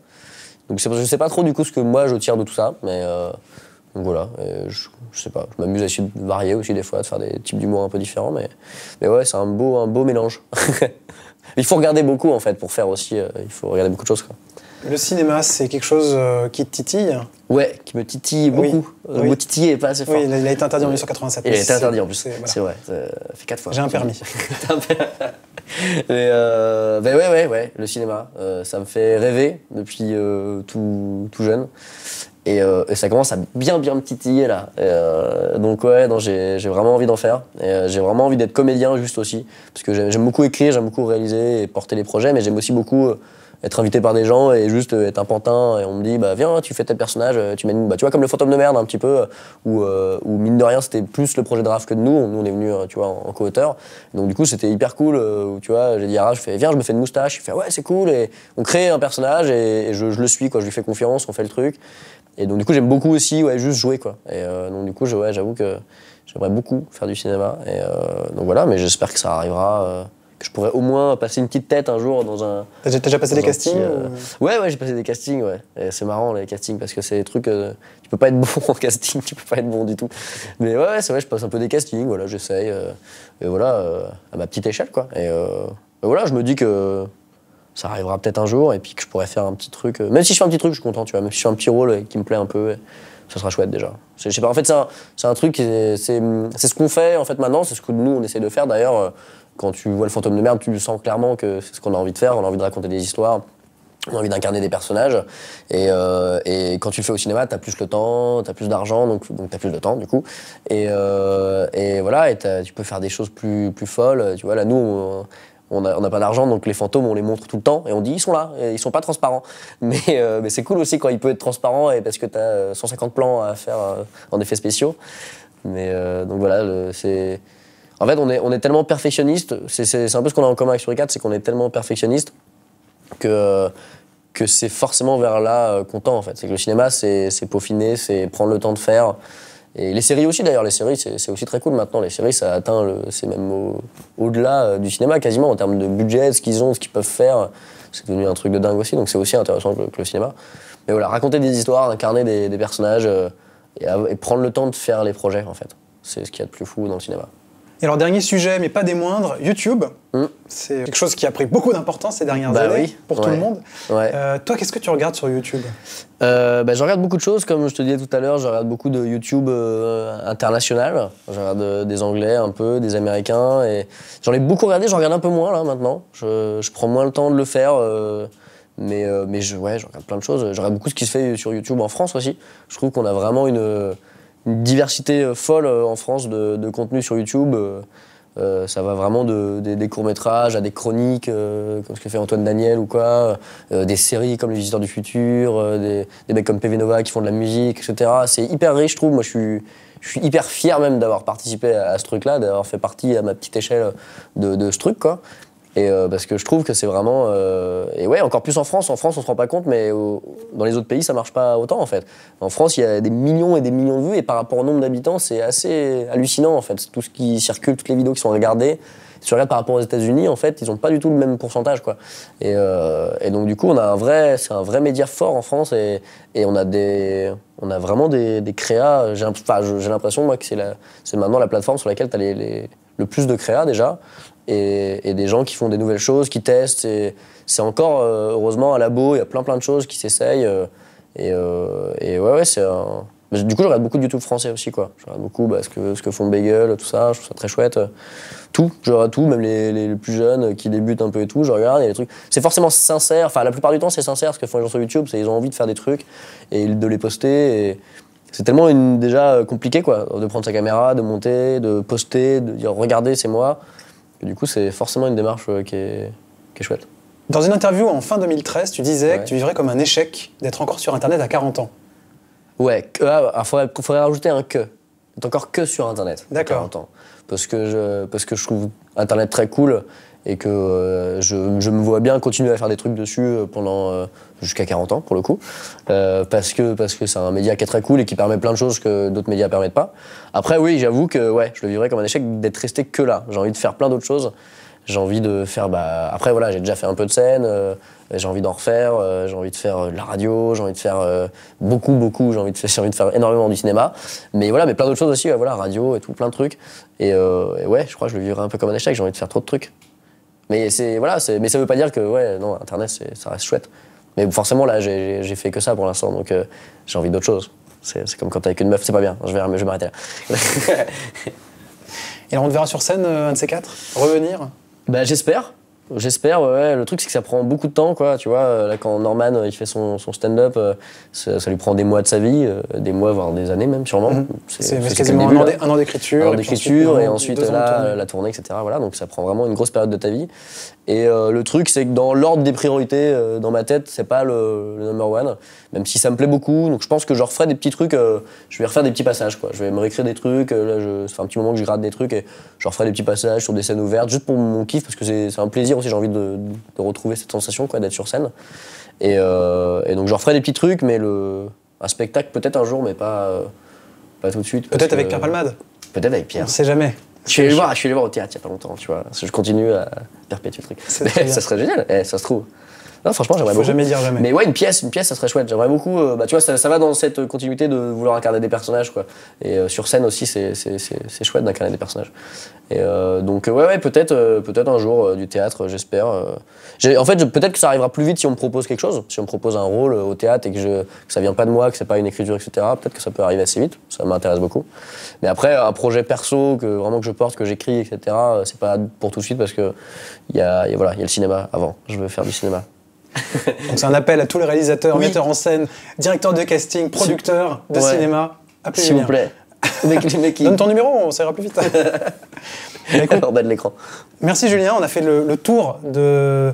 Donc je sais pas trop du coup ce que moi je tire de tout ça, mais donc voilà, je sais pas, je m'amuse à essayer de varier aussi des fois, de faire des types d'humour un peu différents, mais ouais, c'est un beau mélange. Il faut regarder beaucoup en fait pour faire aussi, il faut regarder beaucoup de choses quoi. Le cinéma, c'est quelque chose qui te titille? Ouais, qui me titille beaucoup. Le mot titiller est pas assez fort. Oui, il a été interdit en 1987. Il a été interdit en plus, voilà. c'est vrai, ça fait 4 fois. J'ai un permis. Mais ouais, le cinéma, ça me fait rêver depuis tout jeune. Et ça commence à bien me titiller là. Donc ouais, non, j'ai vraiment envie d'en faire. Et j'ai vraiment envie d'être comédien juste aussi. Parce que j'aime beaucoup écrire, j'aime beaucoup réaliser et porter les projets, mais j'aime aussi beaucoup être invité par des gens et juste être un pantin. Et on me dit, bah viens, tu fais tel personnage, tu mènes, bah, tu vois, comme le fantôme de merde un petit peu, où mine de rien, c'était plus le projet de Raph que de nous. Nous, on est venus, tu vois, en co-auteur. Donc du coup, c'était hyper cool. Où, tu vois, j'ai dit à Raph, viens, je me fais une moustache. Il fait, ouais, c'est cool. Et on crée un personnage et je le suis, quoi. Je lui fais confiance, on fait le truc. Et donc du coup, j'aime beaucoup aussi, ouais, juste jouer, quoi. Et donc du coup, j'avoue que j'aimerais beaucoup faire du cinéma. Et donc voilà, mais j'espère que ça arrivera. Que je pourrais au moins passer une petite tête un jour dans un... T'as déjà passé des castings Ouais, j'ai passé des castings, ouais. Et c'est marrant, les castings, parce que c'est des trucs... tu peux pas être bon en casting, tu peux pas être bon du tout. Mais ouais, c'est vrai, je passe un peu des castings, voilà, j'essaye. Et voilà, à ma petite échelle, quoi. Et voilà, je me dis que ça arrivera peut-être un jour, et puis que je pourrais faire un petit truc... même si je fais un petit truc, je suis content, tu vois. Même si je fais un petit rôle qui me plaît un peu, ça sera chouette, déjà. Je sais pas, en fait, c'est un truc, c'est ce qu'on fait, en fait, maintenant, c'est ce que nous, on essaie de faire, d'ailleurs. Quand tu vois le fantôme de merde, tu sens clairement que c'est ce qu'on a envie de faire. On a envie de raconter des histoires, on a envie d'incarner des personnages. Et quand tu le fais au cinéma, t'as plus le temps, t'as plus d'argent, donc t'as plus de temps du coup. Et voilà, et tu peux faire des choses plus folles. Tu vois, là, nous, on n'a pas d'argent, donc les fantômes, on les montre tout le temps et on dit ils sont là, et ils sont pas transparents. Mais c'est cool aussi quand il peut être transparent, et parce que t'as 150 plans à faire en effets spéciaux. Mais donc voilà, c'est... En fait, on est tellement perfectionniste, c'est un peu ce qu'on a en commun avec Suricat, c'est qu'on est tellement perfectionniste que c'est forcément vers là qu'on tend, en fait. C'est que le cinéma, c'est peaufiner, c'est prendre le temps de faire. Et les séries aussi, d'ailleurs, les séries, c'est aussi très cool maintenant. Les séries, ça atteint, c'est même au-delà du cinéma, quasiment, en termes de budget, ce qu'ils ont, ce qu'ils peuvent faire. C'est devenu un truc de dingue aussi, donc c'est aussi intéressant que le cinéma. Mais voilà, raconter des histoires, incarner des personnages et prendre le temps de faire les projets, en fait. C'est ce qu'il y a de plus fou dans le cinéma. Et alors, dernier sujet, mais pas des moindres, YouTube. C'est quelque chose qui a pris beaucoup d'importance ces dernières années pour tout le monde. Ouais. Toi, qu'est-ce que tu regardes sur YouTube? Je regarde beaucoup de choses, comme je te disais tout à l'heure, je regarde beaucoup de YouTube international. Je regarde des Anglais un peu, des Américains. Et j'en ai beaucoup regardé, j'en regarde un peu moins là maintenant. Je prends moins le temps de le faire. Mais je regarde plein de choses. Je regarde beaucoup ce qui se fait sur YouTube en France aussi. Je trouve qu'on a vraiment une diversité folle en France de contenu sur YouTube. Ça va vraiment des courts-métrages à des chroniques, comme ce que fait Antoine Daniel ou quoi, des séries comme Les Visiteurs du Futur, des mecs comme PV Nova qui font de la musique, etc. C'est hyper riche, je trouve. Moi, je suis hyper fier même d'avoir participé à ce truc-là, d'avoir fait partie à ma petite échelle de ce truc, quoi. Et parce que je trouve que c'est vraiment... et ouais, encore plus en France, on se rend pas compte, mais dans les autres pays, ça marche pas autant, en fait. En France, il y a des millions et des millions de vues, et par rapport au nombre d'habitants, c'est assez hallucinant, en fait. Tout ce qui circule, toutes les vidéos qui sont regardées, si tu regardes par rapport aux États-Unis, en fait, ils ont pas du tout le même pourcentage, quoi. Et donc, du coup, c'est un vrai média fort en France, et on a vraiment des créas. J'ai l'impression, moi, que c'est maintenant la plateforme sur laquelle tu as le plus de créas, déjà. Et des gens qui font des nouvelles choses, qui testent. C'est encore, heureusement, un labo, il y a plein de choses qui s'essayent. Et ouais, c'est un... Du coup, je regarde beaucoup de YouTube français aussi, quoi. Je regarde beaucoup ce que font Bagel, tout ça, je trouve ça très chouette. Je regarde tout, même les plus jeunes qui débutent un peu et tout, je regarde, il y a des trucs... C'est forcément sincère, enfin, la plupart du temps, c'est sincère ce que font les gens sur YouTube, c'est qu'ils ont envie de faire des trucs et de les poster. Et c'est tellement déjà compliqué, quoi, de prendre sa caméra, de monter, de poster, de dire « Regardez, c'est moi ». Et du coup, c'est forcément une démarche qui est chouette. Dans une interview en fin 2013, tu disais que tu vivrais comme un échec d'être encore sur Internet à 40 ans. Ouais, faudrait rajouter un que. D'être encore que sur Internet à 40 ans. Parce que je trouve Internet très cool et que je me vois bien continuer à faire des trucs dessus pendant jusqu'à 40 ans, pour le coup. Parce que c'est un média qui est très cool et qui permet plein de choses que d'autres médias ne permettent pas. Après, oui, j'avoue que je le vivrais comme un échec d'être resté que là. J'ai envie de faire plein d'autres choses. j'ai envie de faire, après voilà, j'ai déjà fait un peu de scène, j'ai envie d'en refaire, j'ai envie de faire de la radio, j'ai envie de faire beaucoup, j'ai envie de faire énormément du cinéma, mais voilà, mais plein d'autres choses aussi, voilà, radio et tout, plein de trucs, et ouais, je crois que je le vivrai un peu comme un échec, j'ai envie de faire trop de trucs. Mais mais ça veut pas dire que, ouais, non, Internet, ça reste chouette. Mais forcément, là, j'ai fait que ça pour l'instant, donc j'ai envie d'autre chose. C'est comme quand t'es avec une meuf, c'est pas bien, je vais m'arrêter là. Et alors on te verra sur scène, un de ces quatre, revenir? J'espère. Ouais. Le truc, c'est que ça prend beaucoup de temps, quoi. Tu vois, là, quand Norman il fait son stand-up, ça lui prend des mois de sa vie, des mois, voire des années même, sûrement. C'est quasiment un an d'écriture. Un an d'écriture, et ensuite là, la tournée, etc. Voilà, donc ça prend vraiment une grosse période de ta vie. Et le truc, c'est que dans l'ordre des priorités, dans ma tête, c'est pas le number one, même si ça me plaît beaucoup. Donc je pense que je referai des petits trucs, je vais refaire des petits passages, quoi. Je vais me réécrire des trucs, ça fait un petit moment que je gratte des trucs, et je referai des petits passages sur des scènes ouvertes, juste pour mon kiff, parce que c'est un plaisir aussi, j'ai envie de retrouver cette sensation, quoi, d'être sur scène. Et donc je referai des petits trucs, mais un spectacle peut-être un jour, mais pas tout de suite. Peut-être avec Pierre Palmade. Peut-être avec Pierre. On sait jamais. Je suis allé le voir au théâtre il y a pas longtemps, tu vois. Je continue à perpétuer le truc. Ça serait génial, ça se trouve. Non, franchement, j'aimerais beaucoup. Faut jamais dire jamais. Mais ouais, une pièce, ça serait chouette. J'aimerais beaucoup. Tu vois, ça va dans cette continuité de vouloir incarner des personnages, quoi. Et sur scène aussi, c'est chouette d'incarner des personnages. Et donc, ouais, peut-être un jour du théâtre, j'espère. En fait, peut-être que ça arrivera plus vite si on me propose quelque chose. Si on me propose un rôle au théâtre et que ça vient pas de moi, que c'est pas une écriture, etc. Peut-être que ça peut arriver assez vite. Ça m'intéresse beaucoup. Mais après, un projet perso que je porte, que j'écris, etc. C'est pas pour tout de suite parce que il y a le cinéma avant. Je veux faire du cinéma. Donc c'est un appel à tous les réalisateurs, metteurs en scène, directeurs de casting, producteurs de cinéma. Appelez S'il vous plaît. Donne ton numéro, ça ira plus vite. En bas de l'écran. Merci Julien, on a fait le tour de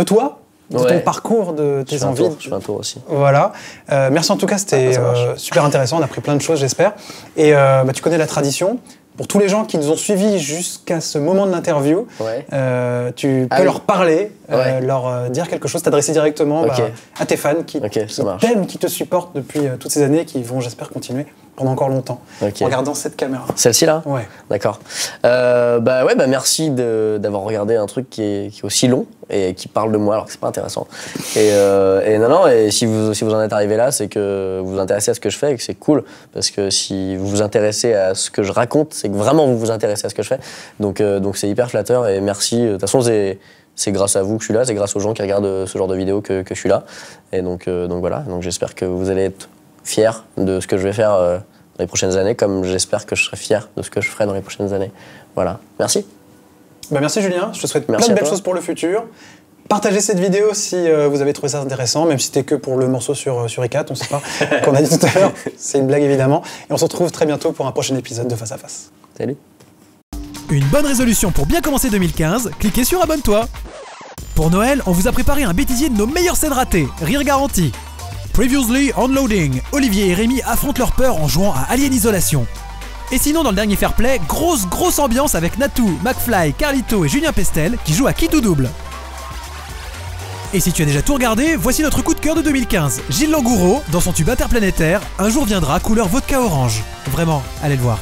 toi, de ton parcours, de tes envies. Je fais un tour aussi. Voilà. Merci en tout cas, c'était super intéressant, on a appris plein de choses, j'espère. Et tu connais la tradition. Pour tous les gens qui nous ont suivis jusqu'à ce moment de l'interview, tu peux leur parler, leur dire quelque chose, t'adresser directement à tes fans qui t'aiment, qui te supportent depuis toutes ces années, qui vont, j'espère, continuer pendant encore longtemps, en regardant cette caméra. Celle-ci là ? Ouais. D'accord. Merci d'avoir regardé un truc qui est aussi long et qui parle de moi alors que c'est pas intéressant. Et si vous en êtes arrivé là, c'est que vous vous intéressez à ce que je fais et que c'est cool, parce que si vous vous intéressez à ce que je raconte, c'est que vraiment vous vous intéressez à ce que je fais. Donc c'est hyper flatteur et merci. De toute façon, c'est grâce à vous que je suis là, c'est grâce aux gens qui regardent ce genre de vidéos que je suis là. Et donc voilà, donc j'espère que vous allez être fiers de ce que je vais faire dans les prochaines années, comme j'espère que je serai fier de ce que je ferai dans les prochaines années. Voilà, merci. Merci Julien, je te souhaite plein de belles choses pour le futur. Partagez cette vidéo si vous avez trouvé ça intéressant, même si c'était que pour le morceau sur iCat, on ne sait pas, qu'on a dit tout à l'heure, c'est une blague évidemment. Et on se retrouve très bientôt pour un prochain épisode de Face à Face. Salut. Une bonne résolution pour bien commencer 2015, cliquez sur abonne-toi. Pour Noël, on vous a préparé un bêtisier de nos meilleures scènes ratées, rire garanti. Previously on Loading, Olivier et Rémi affrontent leur peur en jouant à Alien Isolation. Et sinon, dans le dernier Fair Play, grosse ambiance avec Natou, McFly, Carlito et Julien Pestel qui jouent à Qui tout double. Et si tu as déjà tout regardé, voici notre coup de cœur de 2015. Gilles Langoureau, dans son tube interplanétaire, Un jour viendra couleur vodka orange. Vraiment, allez le voir.